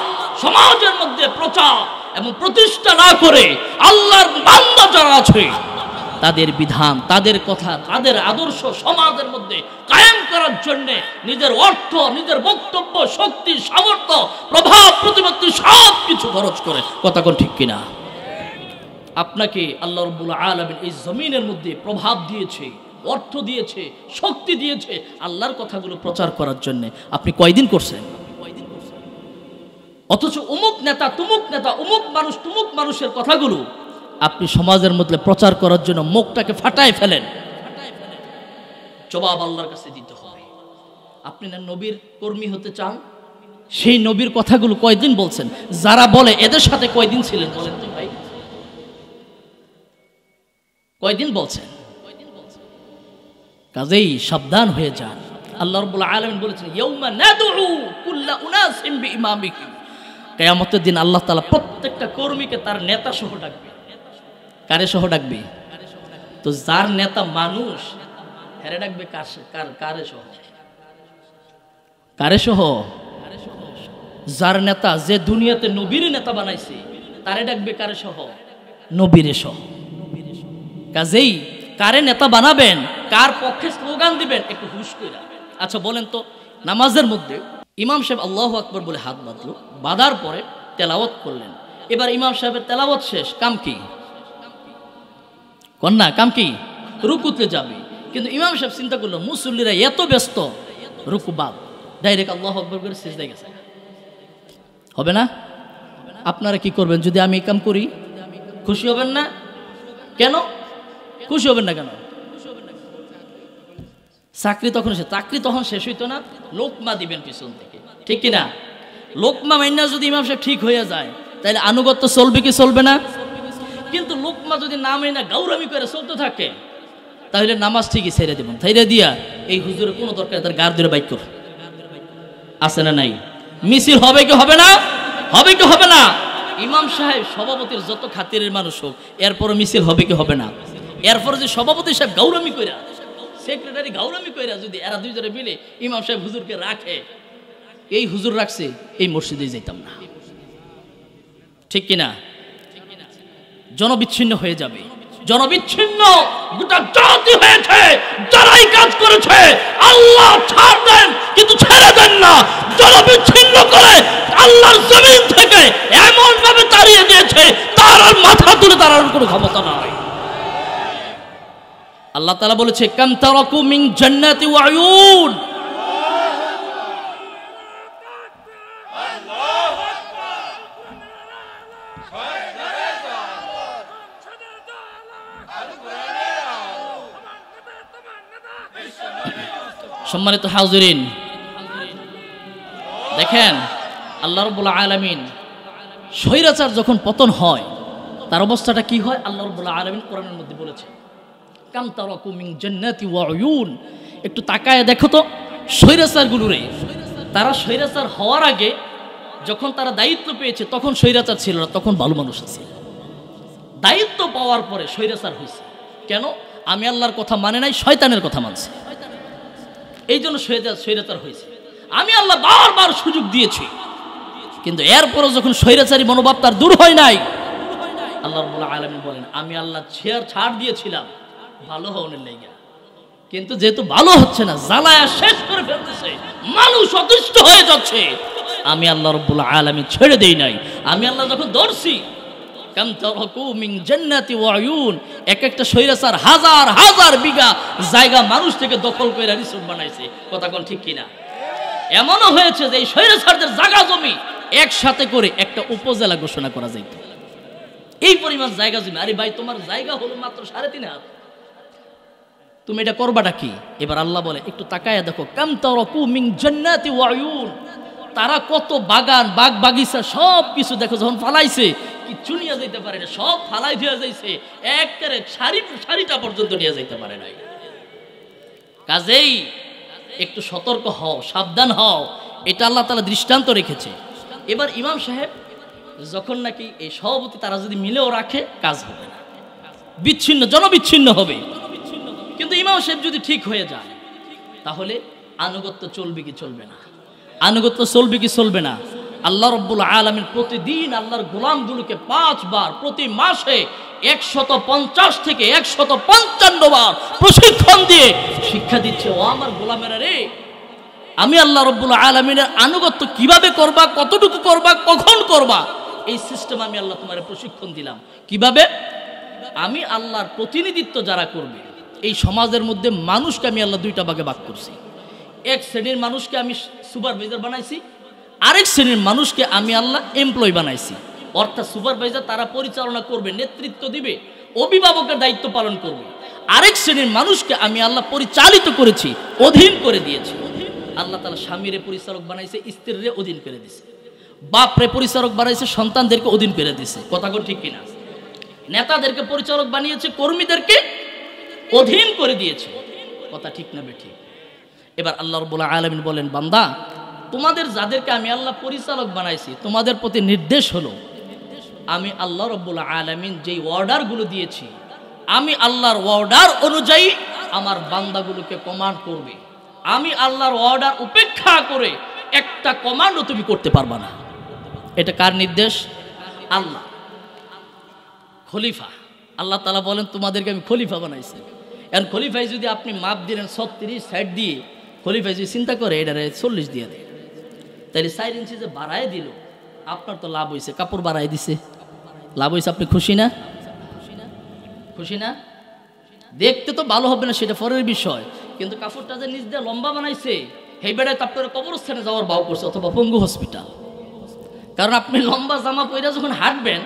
সমাজের মধ্যে প্রচার এবং প্রতিষ্ঠা না করে, আল্লাহর বান্দা যারা আছে তাদের বিধান, তাদের কথা, তাদের আদর্শ সমাজের মধ্যে কায়েম করার জন্যে নিজের অর্থ, নিজের বক্তব্য, শক্তি, সামর্থ্য, প্রভাব, প্রতিপত্তি সব কিছু খরচ করে। কথা কোন ঠিক কিনা? আপনাকে আল্লাহ রাব্বুল আলামিন এই জমিনের মধ্যে প্রভাব দিয়েছে, অর্থ দিয়েছে, শক্তি দিয়েছে আল্লাহর কথাগুলো প্রচার করার জন্য। আপনি কয়দিন করছেন? অথচ অমুক নেতা, তুমুক নেতা, অমুক মানুষ, তুমুক মানুষের কথাগুলো আপনি সমাজের মধ্যে প্রচার করার জন্য মুখটাকে ফাটায় ফেলেন। জবাব আল্লাহর কাছে দিতে হবে। আপনি না নবীর কর্মী হতে চান? সেই নবীর কথাগুলো কয়দিন বলছেন? যারা বলে এদের সাথে কয়দিন ছিলেন বলেন তো ভাই? কয়দিন বলছেন? কাজেই সাবধান হয়ে যান। আল্লাহ রাব্বুল আলামিন বলেছেন, ইয়াউমা নাদউ কুল্লা উনাসিম বিইমামিহিম। কিয়ামতের দিন আল্লাহ তাআলা প্রত্যেকটা কর্মীকে তার নেতা সহ ডাকবে। কারে সহ ডাকবে? তো যার নেতা মানুষ, হেরে ডাকবে কারে সহ? কারে সহ? যার নেতা, যে দুনিয়াতে নবীর নেতা বানাইছে, তারে ডাকবে কারে সহ? নবীরে সহ। কাজেই কারে নেতা বানাবেন, কার পক্ষে স্লোগান দিবেন, একটু হুশ কইরা। আচ্ছা বলেন তো, নামাজের মধ্যে ইমাম সাহেব আল্লাহু আকবার বলে হাত বাঁধলো, বাঁধার পরে তেলাওয়াত করলেন। এবার ইমাম সাহেবের তেলাওয়াত শেষ, কাম কি? কন্যা কাম কি? রুকুতে যাবে। কিন্তু ইমাম সাহেব চিন্তা করলো মুসল্লিরা এত ব্যস্ত, রুকু বাদ, ডাইরেক্ট আল্লাহু আকবার করে সিজদায় গেছে। হবে না? আপনারা কি করবেন যদি আমি এই কাম করি? খুশি হবেন না? কেন খুশি হবেন না? কেন? চাকরি তখন শেষ হইতো না, লোকমা দিবেন পিছন থেকে, ঠিক কিনা? লোকমা মাইনা যদি ইমাম সাহেব ঠিক হয়ে যায়, তাহলে আনুগত্য চলবে কি চলবে না? কিন্তু লোকমা যদি না মাইনা গাউরামি করে চলতে থাকে, তাহলে নামাজ ঠিকই ছেড়ে দেবেন। ছেড়ে দিয়া এই হুজুরের কোনো দরকার, তার গার ধরে বাইক কর, আছে না নাই? মিছিল হবে কি হবে না? হবে কি হবে না? ইমাম সাহেব সভাপতির যত খাতিরের মানুষ হোক, এরপরও মিছিল হবে কি হবে না? এরপরে যে সভাপতি সাহেব গাউরামি কইরা, সেক্রেটারি গাউরামি কইরা যদি এরা দুইজনে মিলে ইমাম সাহেব হুজুরকে রাখে, এই হুজুর রাখছে, এই মসজিদে যাইতাম না, ঠিক কিনা? জনবিচ্ছিন্ন হয়ে যাবে। জনবিচ্ছিন্ন গোটা জাতি হয়েছে। যারাই কাজ করেছে আল্লাহ ছাড় দেন, কিন্তু ছেড়ে দেন না। জনবিচ্ছিন্ন করে আল্লাহর জমিন থেকে এমন ভাবে তাড়িয়ে দিয়েছে, তার আর মাথা তুলে দাঁড়ানোর কোনো ক্ষমতা নাই। আল্লাহ তাআলা বলেছে, কাম তারাকু মিন জান্নাতি ওয়া আয়ুন। সম্মানিত হাজিরিন, দেখেন আল্লাহ রাব্বুল আলামিন স্বৈরাচার যখন পতন হয়, তার অবস্থাটা কি হয় আল্লাহ রাব্বুল আলামিন কোরআনের মধ্যে বলেছেন, কাম তারাকু মিন জান্নাতি ওয়া আয়ুন। একটু তাকায় দেখো তো স্বৈরাচারগুলোরে। তারা স্বৈরাচার হওয়ার আগে যখন তারা দায়িত্ব পেয়েছে, তখন স্বৈরাচার ছিল না, তখন ভালো মানুষ ছিল। দায়িত্ব পাওয়ার পরে স্বৈরাচার হয়েছে। কেন? আমি আল্লাহর কথা মানে নাই, শয়তানের কথা মানছে, এই জন্য স্বৈরাচার হয়েছে। আমি আল্লাহ বারবার সুযোগ দিয়েছি, কিন্তু এরপরও যখন স্বৈরাচারী মনোভাব তার দূর হয় নাই, আল্লাহ রাব্বুল আলামিন বলেন, আমি আল্লাহ ছাড় দিয়েছিলাম ভালো হওয়ার লেগে, কিন্তু যেহেতু ভালো হচ্ছে না, জ্বালায়া শেষ করে ফেলতেছে, মানুষ অতিষ্ঠ হয়ে যাচ্ছে, আমি আল্লাহ রাব্বুল আলামিন ছেড়ে দেই নাই। আমি আল্লাহ যখন ধরছি, কাম তারাকু মিন জান্নাতি ওয়া আয়ুন, এক একটা স্বৈরাচার হাজার হাজার বিঘা জায়গা মানুষ থেকে দখল করে রিসোর্ট বানাইছে। কথা কোন ঠিক কিনা? এমনও হয়েছে যে এই স্বৈরাচারদের জায়গা জমি একসাথে করে একটা উপজেলা ঘোষণা করা যাইত, এই পরিমাণ জায়গা জমি। আরে ভাই, তোমার জায়গা হলো মাত্র 3.5 হাত, তুমি এটা করবাটা কি? এবার আল্লাহ বলে, একটু তাকায়া দেখো, কাম তারাকু মিন জান্নাতি ওয়া আয়ুন। তারা কত বাগান, বাগ বাগিচা সব কিছু দেখো, যখন ফালাইছে কিচ্ছু নিয়ে যাইতে পারে না, সব ফালাই দিয়ে যাইছে, একেবারে সারিটা পর্যন্ত নিয়ে যাইতে পারে নাই। কাজেই একটু সতর্ক হও, সাবধান হও, এটা আল্লাহ তাআলা দৃষ্টান্ত রেখেছে। এবার ইমাম সাহেব যখন নাকি এই সভাপতি, তারা যদি মিলেও রাখে, কাজ হবে না, বিচ্ছিন্ন, জনবিচ্ছিন্ন হবে। কিন্তু ইমাম সাহেব যদি ঠিক হয়ে যায়, তাহলে আনুগত্য চলবে কি চলবে না? আনুগত্য চলবে কি চলবে না? আল্লাহ রাব্বুল আলামিন প্রতিদিন আল্লাহর গোলামগুলোকে 5 বার প্রতি মাসে 150 থেকে 155 বার প্রশিক্ষণ দিয়ে শিক্ষা দিচ্ছে। ও আমার গোলামেরা রে, আমি আল্লাহ রাব্বুল আলামিনের আনুগত্য কিভাবে করবা, কতটুকু করবা, কখন করবা, এই সিস্টেম আমি আল্লাহ তোমার প্রশিক্ষণ দিলাম। কিভাবে? আমি আল্লাহর প্রতিনিধিত্ব যারা করবে এই সমাজের মধ্যে মানুষকে আমি আল্লাহ দুইটা ভাগে ভাগ করছি। এক শ্রেণীর মানুষকে আমি সুপারভাইজার বানাইছি, আরেক শ্রেণীর মানুষকে আমি আল্লাহ এমপ্লয় বানাইছি। অর্থাৎ সুপারভাইজার তারা পরিচালনা করবে, নেতৃত্ব দিবে, অভিভাবকের দায়িত্ব পালন করবে। আরেক শ্রেণীর মানুষকে আমি আল্লাহ পরিচালিত করেছি, অধীন করে দিয়েছি। আল্লাহ তাআলা স্বামীরে পরিচালক বানাইছে, স্ত্রীরে অধীন করে দিছে, বাপরে পরিচালক বানাইছে, সন্তানদেরকে অধীন করে দিছে। কথা ঠিক কিনা? নেতাদেরকে পরিচালক বানিয়েছে, কর্মীদেরকে অধীন করে দিয়েছে। কথা ঠিক না বেঠিক? এবার আল্লাহ রাব্বুল আলামিন বলেন, বান্দা তোমাদের যাদেরকে আমি আল্লাহ পরিচালক বানাইছি, তোমাদের প্রতি নির্দেশ হলো আমি আল্লাহ রাব্বুল আলামিন যেই অর্ডারগুলো দিয়েছি, আমি আল্লাহর অর্ডার অনুযায়ী আমার বান্দাগুলোকে কমান্ড করবে। আমি আল্লাহর অর্ডার উপেক্ষা করে একটা কমান্ডও তুমি করতে পারবা না। এটা কার নির্দেশ? আল্লাহ। খলিফা আল্লাহ তাআলা বলেন তোমাদেরকে আমি খলিফা বানাইছি। এখন খলিফায় যদি আপনি মাপ দিলেন 36 সাইড দিয়ে, খলিফায় যদি চিন্তা করে এটারে 40 দিয়ে দেয়, তাহলে 4 ইঞ্চি যে বাড়ায় দিল, আপনার তো লাভ হয়েছে। কাপড় বাড়ায় দিছে, লাভ হয়েছে। আপনি খুশি না? খুশি না? দেখতে তো ভালো হবে না, সেটা পরের বিষয়, কিন্তু কাপড়টা যে নিজ দিয়ে লম্বা বানাইছে, সেই বেড়ায় আপনার কবরস্থানে যাওয়ার ভাও করছে, অথবা পঙ্গু হসপিটাল। কারণ আপনি লম্বা জামা পরে যখন হাঁটবেন,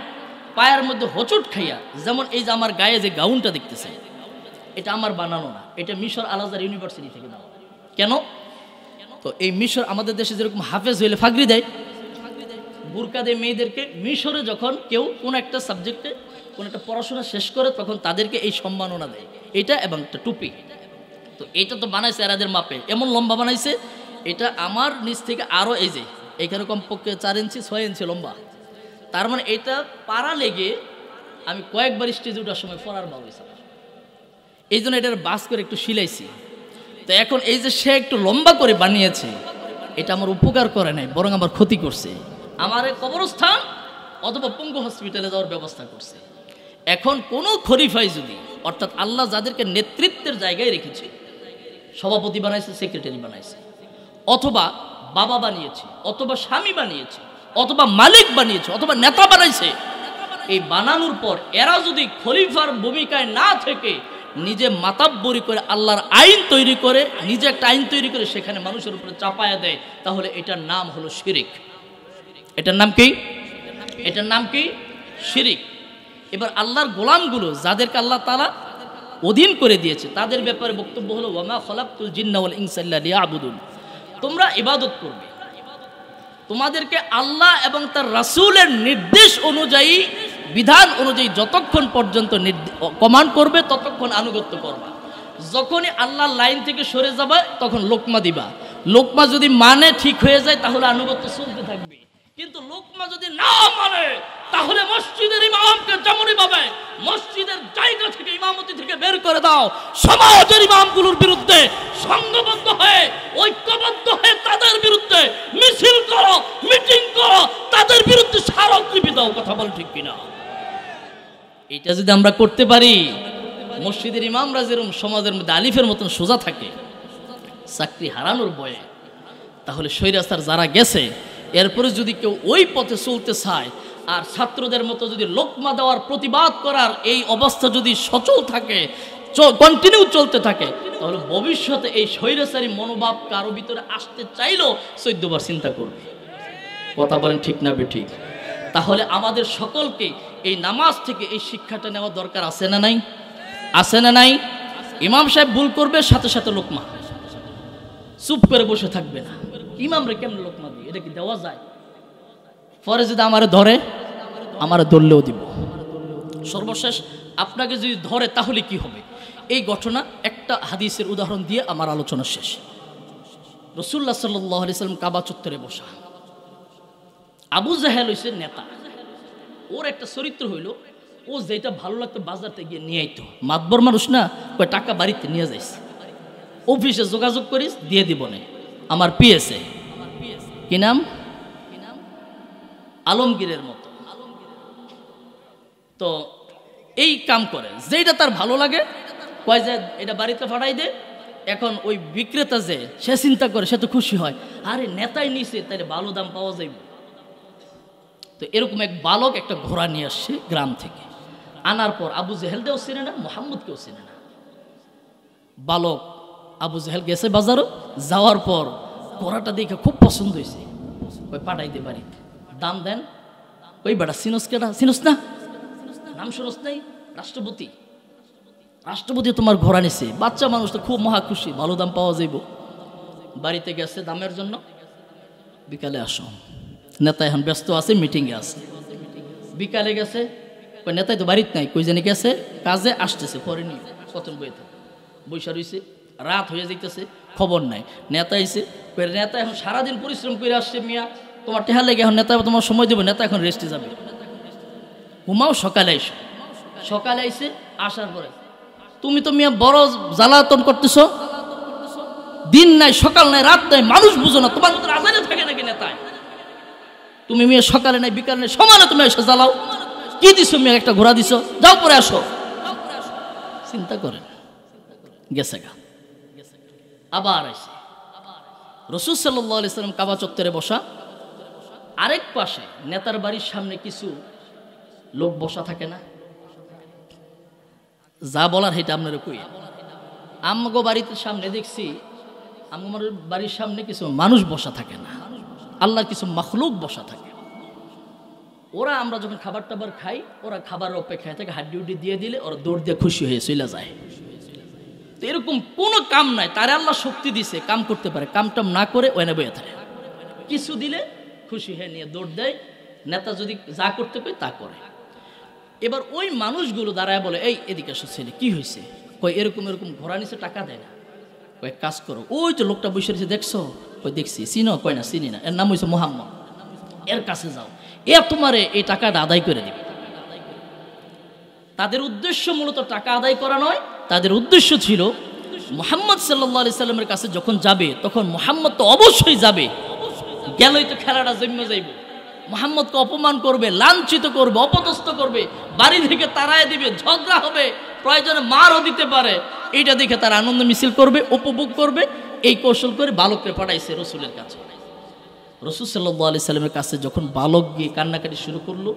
পায়ের মধ্যে হোঁচট খাইয়া, যেমন এই যে আমার গায়ে যে গাউনটা দেখতেছে, এটা আমার বানানো না, এটা মিশর আল আজহার ইউনিভার্সিটি থেকে নেওয়া। কেন? তো এই মিশর, আমাদের দেশে যেরকম হাফেজ হইলে ফাগরি দেয়, বুরকা দেয় মেয়েদেরকে, মিশরে যখন কেউ কোন একটা সাবজেক্টে কোন একটা পড়াশোনা শেষ করে, তখন তাদেরকে এই সম্মাননা দেয়, এটা এবং একটা টুপি। তো এটা তো বানাইছে এরাদের মাপে, এমন লম্বা বানাইছে, এটা আমার নিচ থেকে আরও এই যে এইখানে কমপক্ষে 4 ইঞ্চি 6 ইঞ্চি লম্বা। তার মানে এটা পাড়া লেগে আমি কয়েকবার স্টেজে ওঠার সময় পড়ার ভাব হয়েছে। এই জন্য এটার বাস করে একটু সিলাইছি। তো এখন এই যে সে একটু লম্বা করে বানিয়েছে, এটা আমার উপকার করে নাই, বরং আমার ক্ষতি করছে। আমার কবরস্থান অথবা পঙ্গু হসপিটালে যাওয়ার ব্যবস্থা করছে। এখন কোনো খলিফাই যদি, অর্থাৎ আল্লাহ যাদেরকে নেতৃত্বের জায়গায় রেখেছে, সভাপতি বানাইছে, সেক্রেটারি বানাইছে, অথবা বাবা বানিয়েছে, অথবা স্বামী বানিয়েছে, অথবা মালিক বানিয়েছে, অথবা নেতা বানাইছে, এই বানানোর পর এরা যদি খলিফার ভূমিকায় না থেকে নিজে মাতাব্বরি করে আল্লাহর আইন তৈরি করে, নিজে একটা আইন তৈরি করে সেখানে মানুষের উপরে চাপায়া দেয়, তাহলে এটার নাম হলো শিরিক। এটার নাম কি? এটার নাম কি? শিরিক। এবার আল্লাহর গোলামগুলো যাদেরকে আল্লাহ তাআলা অধীন করে দিয়েছে, তাদের ব্যাপারে বক্তব্য হলো, ওয়ামা খলাকতুল জিন্না ওয়াল ইনসা ইল্লা লিয়াবুদুন। তোমরা ইবাদত করবে, তোমাদেরকে আল্লাহ এবং তার রাসূলের নির্দেশ অনুযায়ী, বিধান অনুযায়ী যতক্ষণ পর্যন্ত কমান্ড করবে ততক্ষণ আনুগত্য করবা। যখনই আল্লাহর লাইন থেকে সরে যাবে তখন লোকমা দিবা। লোকমা যদি মানে ঠিক হয়ে যায় তাহলে আনুগত্য চলতে থাকবে, কিন্তু লোকমা যদি না মানে তাহলে মসজিদের ইমামকে যেমনই ভাবে মসজিদের জায়গা থেকে, ইমামতি থেকে বের করে দাও। সমাজের ইমামগুলোর বিরুদ্ধে সংঘবদ্ধ হয়ে, ঐক্যবদ্ধ হয়ে তাদের বিরুদ্ধে মিছিল করো, মিটিং করো, তাদের বিরুদ্ধে স্মারকলিপি দাও। কথা বল ঠিক কিনা? এটা যদি আমরা করতে পারি, মসজিদের ইমামরা যেরকম সমাজের মধ্যে আলিফের মতন সোজা থাকে চাকরি হারানোর ভয়ে, তাহলে স্বৈরাচার যারা গেছে এরপরে যদি কেউ ওই পথে চলতে চায়, আর ছাত্রদের মতো যদি লোকমা দেওয়ার প্রতিবাদ করার এই অবস্থা যদি সচল থাকে, কন্টিনিউ চলতে থাকে, তাহলে ভবিষ্যতে এই স্বৈরাচারী মনোভাব কারো ভিতরে আসতে চাইলেও 14 বার চিন্তা করবে। কথা বলেন ঠিক না বেঠিক? তাহলে আমাদের সকলকে এই নামাজ থেকে এই শিক্ষাটা নেওয়া দরকার আছে না নাই? আছে না নাই? ইমাম সাহেব ভুল করবে, সাথে সাথে লোকমা, চুপ করে বসে থাকবে না। ইমামরে কেমন লোকমা দিই? এটা কি দেওয়া যায়? পরে যদি আমারে ধরে, আমারে ধরলেও দিব। সর্বশেষ আপনাকে যদি ধরে তাহলে কি হবে? এই ঘটনা একটা হাদিসের উদাহরণ দিয়ে আমার আলোচনা শেষ। রাসূলুল্লাহ সাল্লাল্লাহু আলাইহি সাল্লাম কাবা চত্বরে বসা। আবু জাহেল হইছে নেতা, ওর একটা চরিত্র হইল, ও যেটা ভালো লাগতো বাজারতে গিয়ে নিয়ে আইতো। মাতবর মানুষ না, কয় টাকা বাড়িতে নিয়ে যাইছে, অফিসে যোগাযোগ করিস দিয়ে দিব না। আমার পিএসএ কি নাম? আলমগীরের মতো। তো এই কাম করে, যেটা তার ভালো লাগে কয় যে এটা বাড়িতে পাঠাই দে। এখন ওই বিক্রেতা যে সে চিন্তা করে, সে তো খুশি হয়, আরে নেতাই নিছে তাহলে ভালো দাম পাওয়া যাইব। তো এরকম এক বালক একটা ঘোড়া নিয়ে আসছে গ্রাম থেকে, আনার পর আবু জেহেলকেও চেনে না, মোহাম্মদকেও চেনে না। বালক আবু জেহেল গেছে বাজারও, যাওয়ার পর ঘোড়াটা দেখে খুব পছন্দ হয়েছে, ওই পাঠাই দে বাড়িতে, দাম দেন। ওই বেটা চিনস কেটা, চিনস না, নাম শুনস নাই, রাষ্ট্রপতি, রাষ্ট্রপতি তোমার ঘোড়া নিছে। বাচ্চা মানুষ তো খুব মহা খুশি, ভালো দাম পাওয়া যাইব। বাড়িতে গেছে দামের জন্য, বিকালে আসো, নেতা এখন ব্যস্ত আছে, মিটিংয়ে আছে। বিকালে গেছে, ওই নেতাই তো বাড়িতে নাই, কই জানি গেছে কাজে, আসতেছে পরে নিয়ে কতন বই থাকে, বৈশা রয়েছে, রাত হয়ে যাইতেছে, খবর নাই। নেতা আইছে, নেতা এখন সারাদিন পরিশ্রম করে আসছে, মিয়া তোমার টেহা লেগে এখন নেতা তোমার সময় দেবো, নেতা এখন রেস্টে যাবে, ঘুমাও, সকালে আইসো। সকালে আইসে, আসার পরে তুমি তো মিয়া বড় জ্বালাতন করতেছ, দিন নাই, সকাল নাই, রাত নাই, মানুষ বুঝো না, তোমার মতো আজানে থাকে নাকি নেতায়? তুমি মেয়ে সকালে নাই, বিকালে নাই, সমানে তুমি এসে জ্বালাও, কি দিছো মেয়ে? একটা ঘোড়া দিছো, যাও পরে আসো। চিন্তা করেন, গেছে গা। আবার আইসে রাসূল সাল্লাল্লাহু আলাইহি সাল্লাম কাবা চত্বরে বসা, আরেক পাশে নেতার বাড়ির সামনে কিছু লোক বসা থাকে না, যা বলার সেটা আপনারা কই। আমগো বাড়িতে সামনে দেখছি, আমার বাড়ির সামনে কিছু মানুষ বসা থাকে না, আল্লাহর কিছু মাখলুক বসা থাকে। ওরা আমরা যখন খাবার টাবার খাই, ওরা খাবারের অপেক্ষায় থাকে, হাড্ডি উড্ডি দিয়ে দিলে ওরা দৌড় দিয়ে খুশি হয়ে চলে যায়। তো এরকম কোনো কাম নাই, তারে আল্লাহ শক্তি দিছে, কাম করতে পারে, কাম টাম না করে ওখানে বয়ে থাকে, কিছু দিলে খুশি হয়ে নিয়ে দৌড় দেয়। নেতা যদি যা করতে পারে তা করে। এবার ওই মানুষগুলো দাঁড়ায় বলে, এই এদিকে আসো ছেলে, কি হয়েছে? কই এরকম এরকম ঘোড়া নিচে টাকা দেয় না। কই কাজ করো, ওই যে লোকটা বসে রয়েছে দেখছো? কই দেখছি। চিনো? কয় না চিনি না, এর নাম হয়েছে মোহাম্মদ, এর কাছে যাও, এ তোমারে এই টাকাটা আদায় করে দিবে। তাদের উদ্দেশ্য মূলত টাকা আদায় করা নয়, তাদের উদ্দেশ্য ছিল মুহাম্মদ সাল্লাল্লাহু আলাইহি সাল্লামের কাছে যখন যাবে, তখন মুহাম্মদ তো অবশ্যই যাবে, গেলেই তো খেলাটা জমে যাইব, মুহাম্মদকে অপমান করবে, লাঞ্ছিত করবে, অপদস্থ করবে, বাড়ি থেকে তাড়ায় দিবে, ঝগড়া হবে, প্রয়োজনে মারও দিতে পারে। এইটা দেখে তারা আনন্দ মিছিল করবে, উপভোগ করবে। এই কৌশল করে বালককে পাঠাইছে রসুলের কাছে। রসুল সাল্লাল্লাহু আলাইহি সাল্লামের কাছে যখন বালক গিয়ে কান্নাকাটি শুরু করলো,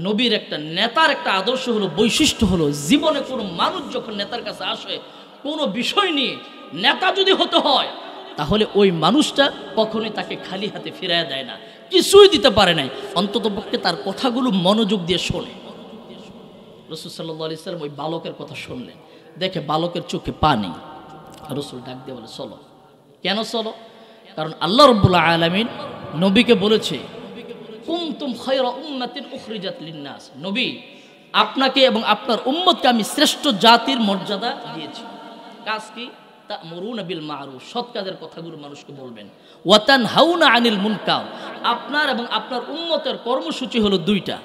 নবীর একটা নেতার একটা আদর্শ হলো, বৈশিষ্ট্য হলো, জীবনে কোনো মানুষ যখন নেতার কাছে আসে কোনো বিষয় নিয়ে, নেতা যদি হতে হয় তাহলে ওই মানুষটা কখনোই তাকে খালি হাতে ফিরাইয়া দেয় না, কিছুই দিতে পারে নাই, অন্ততপক্ষে তার কথাগুলো মনোযোগ দিয়ে শোনে। রাসূল সাল্লাল্লাহু আলাইহি সাল্লাম ওই বালকের কথা শুনলেন, দেখে বালকের চোখে পানি। রাসূল ডাক দিয়ে বলে, চলো। কেন চলো? কারণ আল্লাহ রাব্বুল আলামিন নবীকে বলেছে, কুনতুম খায়রা উম্মাতিন উখরিজাত লিন-নাস, নবী আপনাকে এবং আপনার উম্মতকে আমি শ্রেষ্ঠ জাতির মর্যাদা দিয়েছি। কাজ কি? তা'মুরুনা বিল মা'রুফ, সৎ কাজের কথাগুলো মানুষকে বলবেন, ওয়া তানহাউনা আনিল মুনকার। আপনার এবং আপনার উম্মতের কর্মসূচি হলো দুইটা,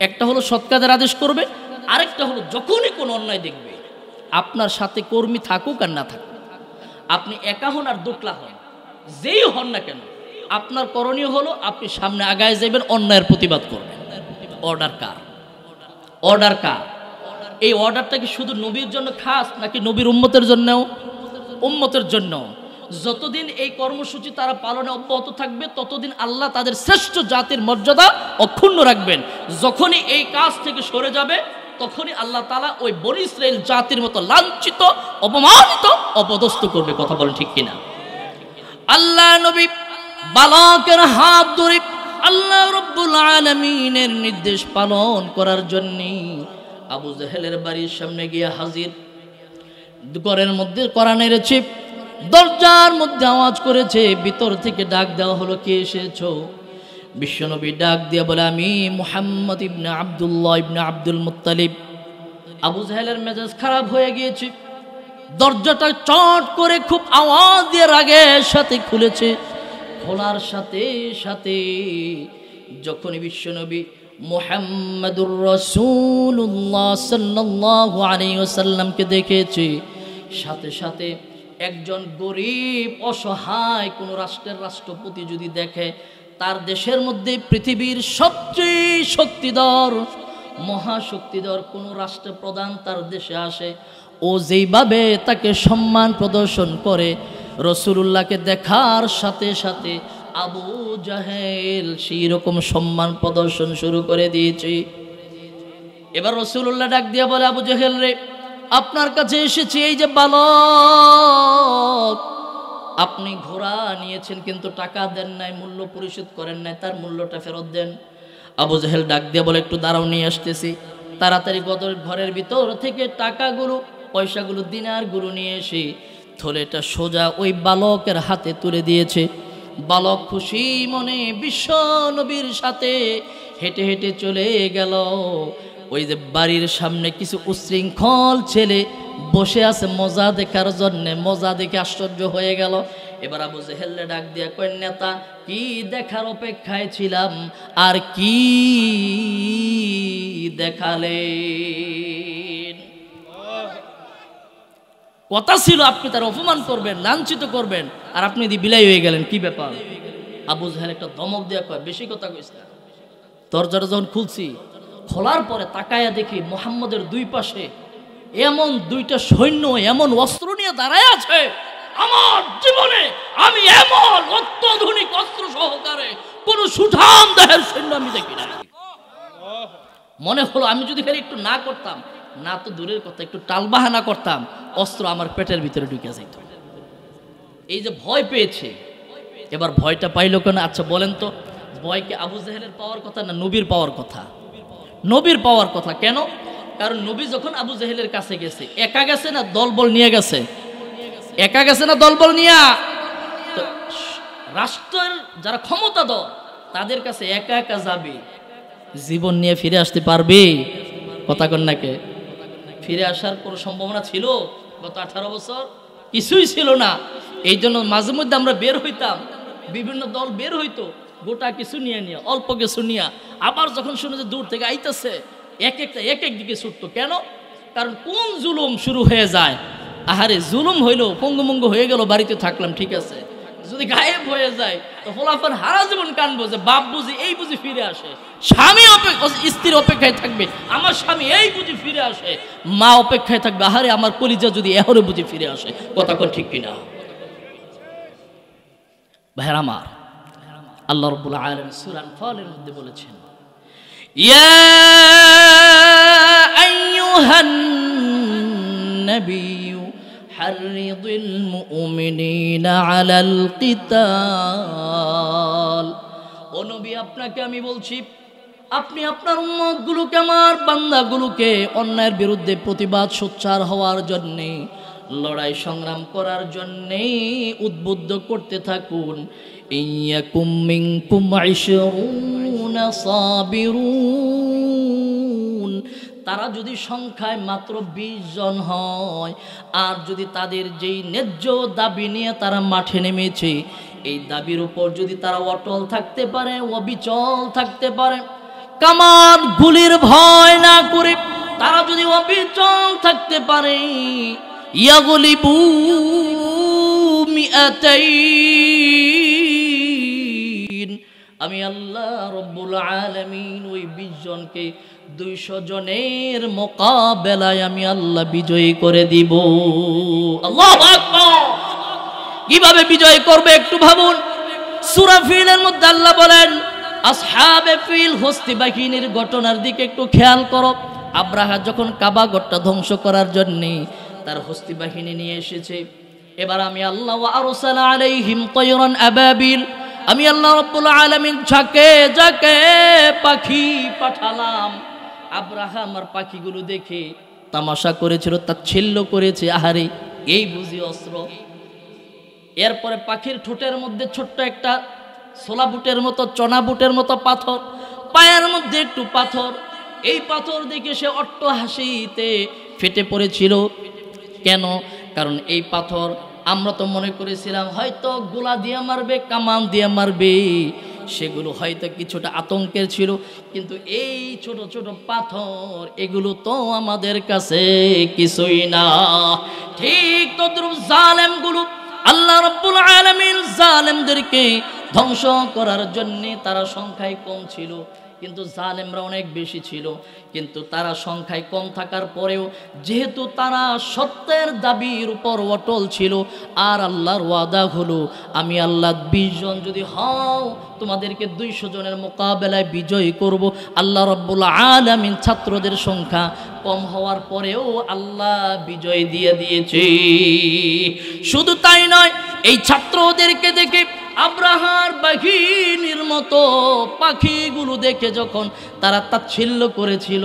একটা হলো সৎ কাজের আদেশ করবে, আরেকটা হলো যখনই কোনো অন্যায় দেখবে, আপনার সাথে কর্মী থাকুক আর না থাকুক, আপনি একা হন আর দোকলা হন, যেই হন না কেন, আপনার করণীয় হলো আপনি সামনে আগায় যাবেন, অন্যায়ের প্রতিবাদ করবেন। অর্ডার কার? অর্ডার কার? এই অর্ডারটা কি শুধু নবীর জন্য খাস নাকি নবীর উম্মতের জন্যও? উম্মতের জন্য। যতদিন এই কর্মসূচি তারা পালনে অব্যাহত থাকবে, ততদিন আল্লাহ তাদের শ্রেষ্ঠ জাতির মর্যাদা অক্ষুণ্ণ রাখবেন। যখনই এই কাজ থেকে সরে যাবে, তখনই আল্লাহ তাআলা ওই বনী ইসরাইল জাতির মতো লাঞ্ছিত, অপমানিত, অপদস্থ করবে। কথা বলেন ঠিক কিনা? আল্লাহ নবী বালকের হাত ধরে আল্লাহ রাব্বুল আলামিনের নির্দেশ পালন করার জন্য আবু জেহেলের বাড়ির সামনে গিয়ে হাজির। ঘরের মধ্যে কোরআন এনেছে, দরজার মধ্যে আওয়াজ করেছে, ভিতর থেকে ডাক দেওয়া হলো, কে এসেছো? বিশ্বনবী ডাক দিয়ে বলে, আমি মুহাম্মদ ইবনে আব্দুল্লাহ ইবনে আব্দুল মুত্তালিব। আবু জেহেলের মেজাজ খারাপ হয়ে গিয়েছে, দরজাটা চট করে খুব আওয়াজ দিয়ে রাগের সাথে খুলেছে। খোলার সাথে সাথে যখনই বিশ্বনবী মুহাম্মাদুর রাসূলুল্লাহ সাল্লাল্লাহু আলাইহি ওয়াসাল্লামকে দেখেছে, সাথে সাথে একজন গরিব অসহায় কোন রাষ্ট্রের রাষ্ট্রপতি যদি দেখে, তার দেশের মধ্যে পৃথিবীর সবচেয়ে শক্তিধর মহাশক্তিধর কোন রাষ্ট্রপ্রধান তার দেশে আসে, ও যেইভাবে তাকে সম্মান প্রদর্শন করে, রাসূলুল্লাহকে দেখার সাথে সাথে আবু জাহেল সেই রকম সম্মান প্রদর্শন শুরু করে দিয়েছে। এবার রাসূলুল্লাহ ডাক দিয়ে বলে, আবু জাহেল রে, আপনার কাছে এসেছি এই যে বালক, আপনি ঘোড়া নিয়েছেন কিন্তু টাকা দেন নাই, মূল্য পরিশোধ করেন নাই, তার মূল্যটা ফেরত দেন। আবু জাহেল ডাক দিয়ে বলে, একটু দাঁড়াও, নিয়ে আসতেছি। তাড়াতাড়ি ঘরের ভিতর থেকে টাকাগুলো, পয়সাগুলো, দিনারগুলো নিয়ে এসে থলেটা সোজা ওই বালকের হাতে তুলে দিয়েছে। বালক খুশি মনে বিশ্ব নবীর সাথে হেঁটে হেঁটে চলে গেল। ওই যে বাড়ির সামনে কিছু উশৃঙ্খল ছেলে বসে আছে মজা দেখার জন্যে, মজা দেখে আশ্চর্য হয়ে গেল। এবার আবু জেহেল ডাক দিয়া কয়, নেতা, কি দেখার অপেক্ষায় ছিলাম, আর কি দেখালেন? কথা ছিল আপনি তার অপমান করবেন, লাঞ্ছিত করবেন, আর আপনি দি বিলাই হয়ে গেলেন, কি ব্যাপার? আবু জেহেল একটা ধমক দেয়া কয়, বেশি কথা কইস না। দরজাটা যখন খুলছি, খোলার পরে তাকায়া দেখি মুহাম্মদের দুই পাশে এমন দুইটা সৈন্য এমন অস্ত্র নিয়ে দাঁড়ায় আছে, আমার জীবনে আমি এমন অত্যাধুনিক অস্ত্র সহকারে কোন সুঠাম দেহের সৈন্য আমি দেখি না। মনে হলো আমি যদি খালি একটু না করতাম, না তো দূরের কথা, একটু টালবাহানা করতাম, অস্ত্র আমার পেটের ভিতরে ঢুকে যাইত। এই যে ভয় পেয়েছে, এবার ভয়টা পাইলো কেন? আচ্ছা বলেন তো, ভয়কে আবু জেহেলের পাওয়ার কথা না নবীর পাওয়ার কথা? নবীর পাওয়ার কথা। কেন? কারণ নবী যখন আবু জেহেলের কাছে গেছে, একা গেছে না দলবল নিয়ে গেছে? একা গেছে না দলবল নিয়ে? রাষ্ট্রের যারা ক্ষমতাধর তাদের কাছে একা একা যাবে, জীবন নিয়ে ফিরে আসতে পারবে? কথা কন নাকে? ফিরে আসার কোনো সম্ভাবনা ছিল গত 18 বছর? কিছুই ছিল না। এই জন্য মাঝে মধ্যে আমরা বের হইতাম, বিভিন্ন দল বের হইতো গোটা কিছু নিয়ে নিয়ে, অল্প কিছু নিয়ে, আবার যখন শুনে যে দূর থেকে আইতেছে এক এক দিকে ছুটতো। কেন? কারণ কোন জুলুম শুরু হয়ে যায়, আহারে জুলুম হইলো, পঙ্গুমঙ্গ হয়ে গেল, বাড়িতে থাকলাম ঠিক আছে, যদি গায়েব হয়ে যায় তো ফলাফল হারা জীবন কানবো যে বাপ বুঝি এই বুঝি ফিরে আসে, স্বামী স্ত্রীর অপেক্ষায় থাকবে, আমার স্বামী এই বুঝি ফিরে আসে, মা অপেক্ষায় থাকবে, আহারে আমার কলিজা যদি এহরে বুঝি ফিরে আসে। কথা কোন ঠিক কিনা? ভাইরা আমার, আল্লাহ রাব্বুল আলামিন সূরা আনফালের মধ্যে বলেছেন, ইয়া আইয়ুহান নাবিয়্যু হাররিদিল মুমিনিনা আলাল কিতাল। ও নবী, আপনাকে আমি বলছি, আপনি আপনার উম্মতগুলোকে, আমার বান্দাগুলোকে অন্যায়ের বিরুদ্ধে প্রতিবাদ সোচ্চার হওয়ার জন্যে, লড়াই সংগ্রাম করার জন্যে উদ্বুদ্ধ করতে থাকুন। ইয়াকুম মিনকুম 20 সাবিরুন, তারা যদি সংখ্যায় মাত্র 20 জন হয়, আর যদি তাদের যেই ন্যায্য দাবি নিয়ে তারা মাঠে নেমেছে, এই দাবির উপর যদি তারা অটল থাকতে পারে, অবিচল থাকতে পারে, কামান গুলির ভয় না করে তারা যদি অবিচল থাকতে পারে, ইয়াগলিবু মিআতাইন, আমি আল্লাহ রব্বুল আলামিন ওই 20 জনকে 200 জনের মোকাবেলায় আমি আল্লাহ বিজয়ী করে দিব। আল্লাহু আকবার! কিভাবে বিজয় করবে একটু ভাবুন। সূরা ফিলের মধ্যে আল্লাহ বলেন, আসহাবে ফিল হস্তি বাহিনীর ঘটনার দিকে একটু খেয়াল করো। আব্রাহা যখন কাবা ঘরটা ধ্বংস করার জন্য তার হস্তি বাহিনী নিয়ে এসেছে, এবার আমি আল্লাহ ওয়া আরসালা আলাইহিম তায়রান আবাবিল, আমি আল্লাহ রাব্বুল আলামিন ঝাঁকে ঝাঁকে পাখি পাঠালাম। আব্রাহা আমার পাখিগুলো দেখে তামাশা করেছিল, তাচ্ছিল্য করেছে, আহারে এই বুঝি অস্ত্র। এরপরে পাখির ঠোঁটের মধ্যে ছোট্ট একটা ছোলা বুটের মতো, চনা বুটের মতো পাথর, পায়ের মধ্যে একটু পাথর, এই পাথর দেখে সে অট্ট হাসিতে ফেটে পড়েছিল। কেন? কারণ এই পাথর আমরা তো মনে করেছিলাম হয়তো গোলা দিয়ে মারবে, কামান দিয়ে মারবে, সেগুলো হয়তো কিছুটা আতঙ্কের ছিল, কিন্তু এই ছোট ছোট পাথর এগুলো তো আমাদের কাছে কিছুই না। ঠিক তদ্রুপ জালেমগুলো, আল্লাহ রাব্বুল আলামিন জালেমদেরকে ধ্বংস করার জন্য, তারা সংখ্যায় কম ছিল, কিন্তু জালেমরা অনেক বেশি ছিল। কিন্তু তারা সংখ্যায় কম থাকার পরেও যেহেতু তারা সত্যের দাবির উপর অটল ছিল, আর আল্লাহর ওয়াদা হলো আমি আল্লাহ 20 জন যদি হও তোমাদেরকে 200 জনের মোকাবেলায় বিজয়ী করব। আল্লাহ রাব্বুল আলামিন ছাত্রদের সংখ্যা কম হওয়ার পরেও আল্লাহ বিজয় দিয়ে দিয়েছে। শুধু তাই নয়, এই ছাত্রদেরকে দেখে আব্রাহার বাহিনীর মতো পাখিগুলো দেখে যখন তারা তাচ্ছিল্য করেছিল,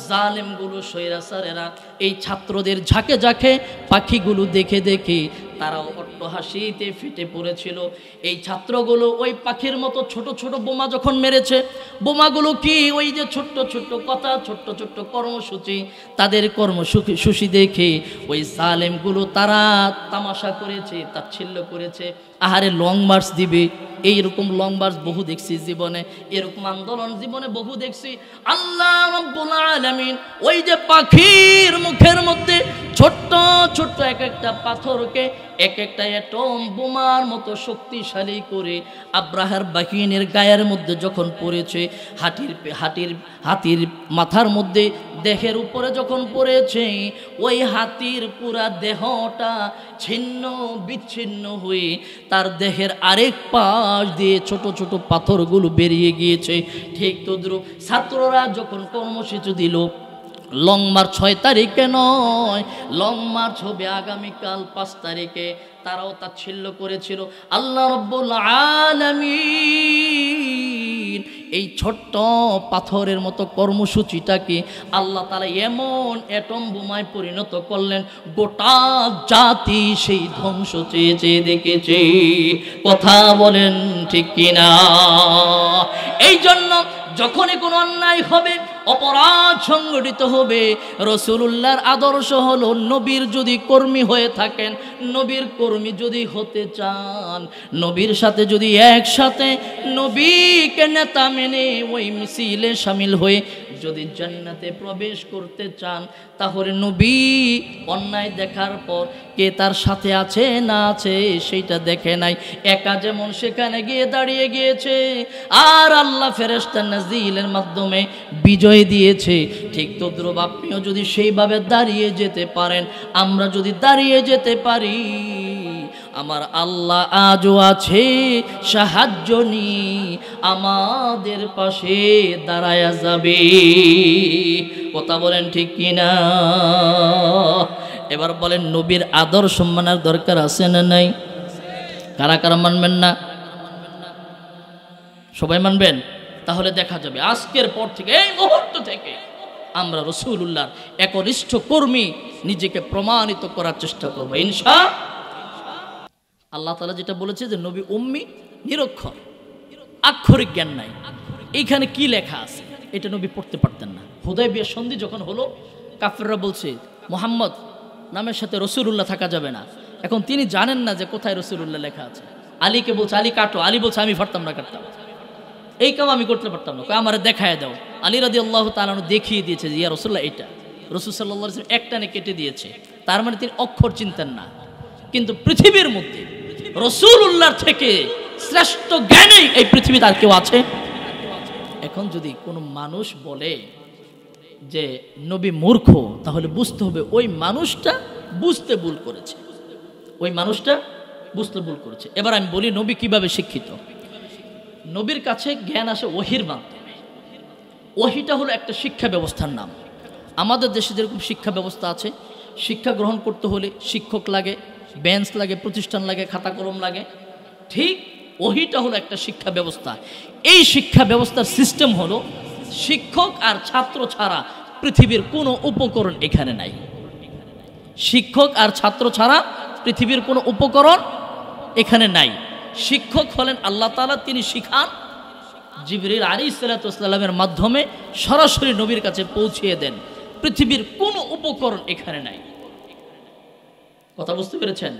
জালেমগুলো স্বৈরাচারেরা এই ছাত্রদের ঝাঁকে ঝাঁকে পাখিগুলো দেখে দেখে তারাও অট্টহাসিতে ফেটে পড়েছিল। এই ছাত্রগুলো ওই পাখির মতো ছোট ছোট বোমা যখন মেরেছে, বোমাগুলো কি ওই যে ছোট্ট ছোট্ট কথা, ছোট্ট ছোট্ট কর্মসূচি, তাদের কর্মসূচি দেখে ওই জালেমগুলো তারা তামাশা করেছে, তাচ্ছিল্য করেছে। আহারে লং মার্চ দিবে, এইরকম লং মার্চ বহু দেখছি জীবনে, এরকম আন্দোলন জীবনে বহু দেখছি। আল্লাহ রাব্বুল আলামিন ওই যে পাখির মুখের মধ্যে ছোট্ট ছোট্ট এক একটা পাথরকে এক একটা অ্যাটম বোমার মতো শক্তিশালী করে আব্রাহার বাহিনীর গায়ের মধ্যে যখন পড়েছে, হাতির মাথার মধ্যে দেহের উপরে যখন পড়েছে, ওই হাতির পুরা দেহটা ছিন্ন বিচ্ছিন্ন হয়ে তার দেহের আরেক পাশ দিয়ে ছোট ছোট পাথরগুলো বেরিয়ে গিয়েছে। ঠিক তদ্রুপ ছাত্ররা যখন কর্মসূচি দিল, লং মার্চ 6 তারিখে নয়, লং মার্চ হবে আগামীকাল 5 তারিখে, তারাও তাচ্ছিল্য করেছিল। আল্লাহ রাব্বুল আলামিন এই ছোট্ট পাথরের মতো কর্মসূচিটাকে আল্লাহ তাআলা এমন অ্যাটম বোমায় পরিণত করলেন, গোটা জাতি সেই ধ্বংস চেয়ে চেয়ে দেখেছে। কথা বলেন ঠিক কিনা? এই জন্য যখনই কোনো অন্যায় হবে, অপরাধ সংগঠিত হবে, রাসূলুল্লাহর আদর্শ হলো নবীর যদি কর্মী হয়ে থাকেন, নবীর কর্মী যদি হতে চান, নবীর সাথে যদি একসাথে নবীকে নেতা মেনে ওই মিছিলে শামিল হয়ে যদি জান্নাতে প্রবেশ করতে চান, তাহলে নবী অন্যায় দেখার পর কে তার সাথে আছে না আছে সেইটা দেখে নাই, একা যেমন সেখানে গিয়ে দাঁড়িয়ে গিয়েছে আর আল্লাহ ফেরেশতা নাজিলের মাধ্যমে বিজয় দিয়েছে, ঠিক তদ্রুপ আপনিও যদি সেইভাবে দাঁড়িয়ে যেতে পারেন, আমরা যদি দাঁড়িয়ে যেতে পারি, আমার আল্লাহ আজও আছে, সাহায্য নি আমাদের পাশে দাঁড়ায়া যাবে। কথা বলেন ঠিক কিনা? এবার বলেন, নবীর আদর্শ মানার দরকার আছে না নাই? কারা কারা মানবেন না? সবাই মানবেন? তাহলে দেখা যাবে আজকের পর থেকে, এই মুহূর্ত থেকে আমরা রাসূলুল্লাহর একনিষ্ঠ কর্মী নিজেকে প্রমাণিত করার চেষ্টা করব ইনশাআল্লাহ। আল্লাহ তাআলা যেটা বলেছে যে নবী উম্মি, নিরক্ষর, আক্ষরিক জ্ঞান নাই, এইখানে কি লেখা আছে এটা নবী পড়তে পারতেন না। হুদায়বিয়ার সন্ধি যখন হলো, কাফেররা বলছে মুহাম্মদ নামের সাথে রাসূলুল্লাহ থাকা যাবে না। এখন তিনি জানেন না যে কোথায় রাসূলুল্লাহ লেখা আছে। আলীকে বলছে আলী কাটো, আলী বলছে আমি পারতাম না কাটতাম, এই কাম আমি করতে পারতাম না, আমার দেখায় দাও। আলী রাদিয়াল্লাহু তাআলা দেখিয়ে দিয়েছে যে ইয়া রাসূলুল্লাহ এটা। রাসূল সাল্লাল্লাহু আলাইহি ওয়াসাল্লাম একটানে কেটে দিয়েছে, তার মানে তিনি অক্ষর চিনতেন না। কিন্তু পৃথিবীর মধ্যে রাসূলুল্লাহর থেকে শ্রেষ্ঠ জ্ঞানী এই পৃথিবীতে আর কেউ আছে? এখন যদি কোনো মানুষ বলে যে নবী মূর্খ, তাহলে বুঝতে হবে ওই মানুষটা বুঝতে ভুল করেছে, ওই মানুষটা বুঝতে ভুল করেছে। এবার আমি বলি নবী কিভাবে শিক্ষিত। নবীর কাছে জ্ঞান আসে ওহির মাধ্যমে। ওহিটা হলো একটা শিক্ষা ব্যবস্থার নাম। আমাদের দেশে যেরকম শিক্ষা ব্যবস্থা আছে, শিক্ষা গ্রহণ করতে হলে শিক্ষক লাগে, বেঞ্চ লাগে, প্রতিষ্ঠান লাগে, খাতা কলম লাগে, ঠিক ওহিটা হলো একটা শিক্ষা ব্যবস্থা। এই শিক্ষা ব্যবস্থার সিস্টেম হলো শিক্ষক আর ছাত্র ছাড়া পৃথিবীর কোনো উপকরণ এখানে নাই। শিক্ষক আর ছাত্র ছাড়া পৃথিবীর কোনো উপকরণ এখানে নাই। শিক্ষক হলেন আল্লাহ তাআলা, তিনি শিখান, জিবরিল আলাইহিস সালাতু ওয়াস সালামের মাধ্যমে সরাসরি নবীর কাছে পৌঁছিয়ে দেন। পৃথিবীর কোনো উপকরণ এখানে নাই। কথা বুঝতে পেরেছেন?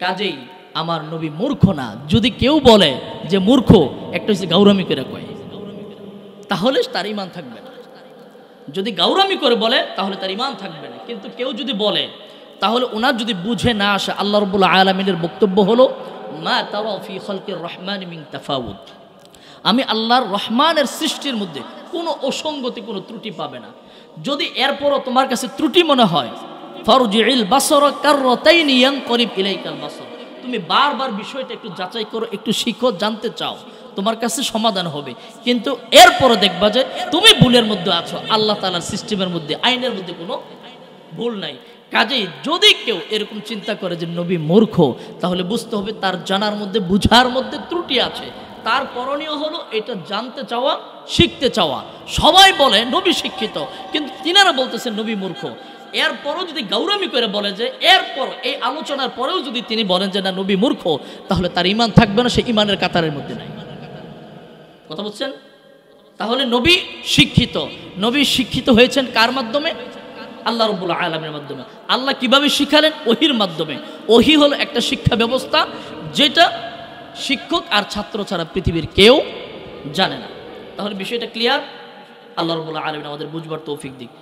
কাজেই আমার নবী মূর্খ না। যদি কেউ বলে যে মূর্খ, একটা হচ্ছে গাউরামি করে কয়, তাহলে তার ঈমান থাকবে না। যদি গাউরামি করে বলে তাহলে তার ঈমান থাকবে না। কিন্তু কেউ যদি বলে, তাহলে ওনার যদি বুঝে না আসে, আল্লাহ রাব্বুল আলামিনের বক্তব্য হলো মা তারা ফি খালকির রহমান মিন তাফাউত। আমি আল্লাহর রহমানের সৃষ্টির মধ্যে কোনো অসঙ্গতি, কোনো ত্রুটি পাবে না। যদি এরপরও তোমার কাছে ত্রুটি মনে হয়, ফারজিল বাসরা কাররাতাইনি ইয়ানকরিব ইলাইকাল বাসর, তুমি বারবার বিষয়টা একটু যাচাই করো, একটু শিখো, জানতে চাও, তোমার কাছে সমাধান হবে। কিন্তু এরপরও দেখবা যে তুমি ভুলের মধ্যে আছো, আল্লাহ তাআলার সিস্টেমের মধ্যে, আইনের মধ্যে কোনো ভুল নাই। কাজেই যদি কেউ এরকম চিন্তা করে যে নবী মূর্খ, তাহলে বুঝতে হবে তার জানার মধ্যে, বুঝার মধ্যে ত্রুটি আছে। তার করণীয় হলো এটা জানতে চাওয়া, শিখতে চাওয়া। সবাই বলে নবী শিক্ষিত, কিন্তু তিনারা বলতেছেন নবী মূর্খ। এরপরও যদি গৌরবী করে বলে যে, এরপর এই আলোচনার পরেও যদি তিনি বলেন যে না নবী মূর্খ, তাহলে তার ঈমান থাকবে না, সে ঈমানের কাতারের মধ্যে নাই। কথা বলছেন? তাহলে নবী শিক্ষিত। নবী শিক্ষিত হয়েছেন কার মাধ্যমে? আল্লাহ রাব্বুল আলামিনের মাধ্যমে। আল্লাহ কিভাবে শিখালেন? ওহির মাধ্যমে। ওহি হলো একটা শিক্ষা ব্যবস্থা, যেটা শিক্ষক আর ছাত্র ছাড়া পৃথিবীর কেউ জানে না। তাহলে বিষয়টা ক্লিয়ার? আল্লাহ রাব্বুল আলামিন আমাদের বুঝবার তৌফিক দিক।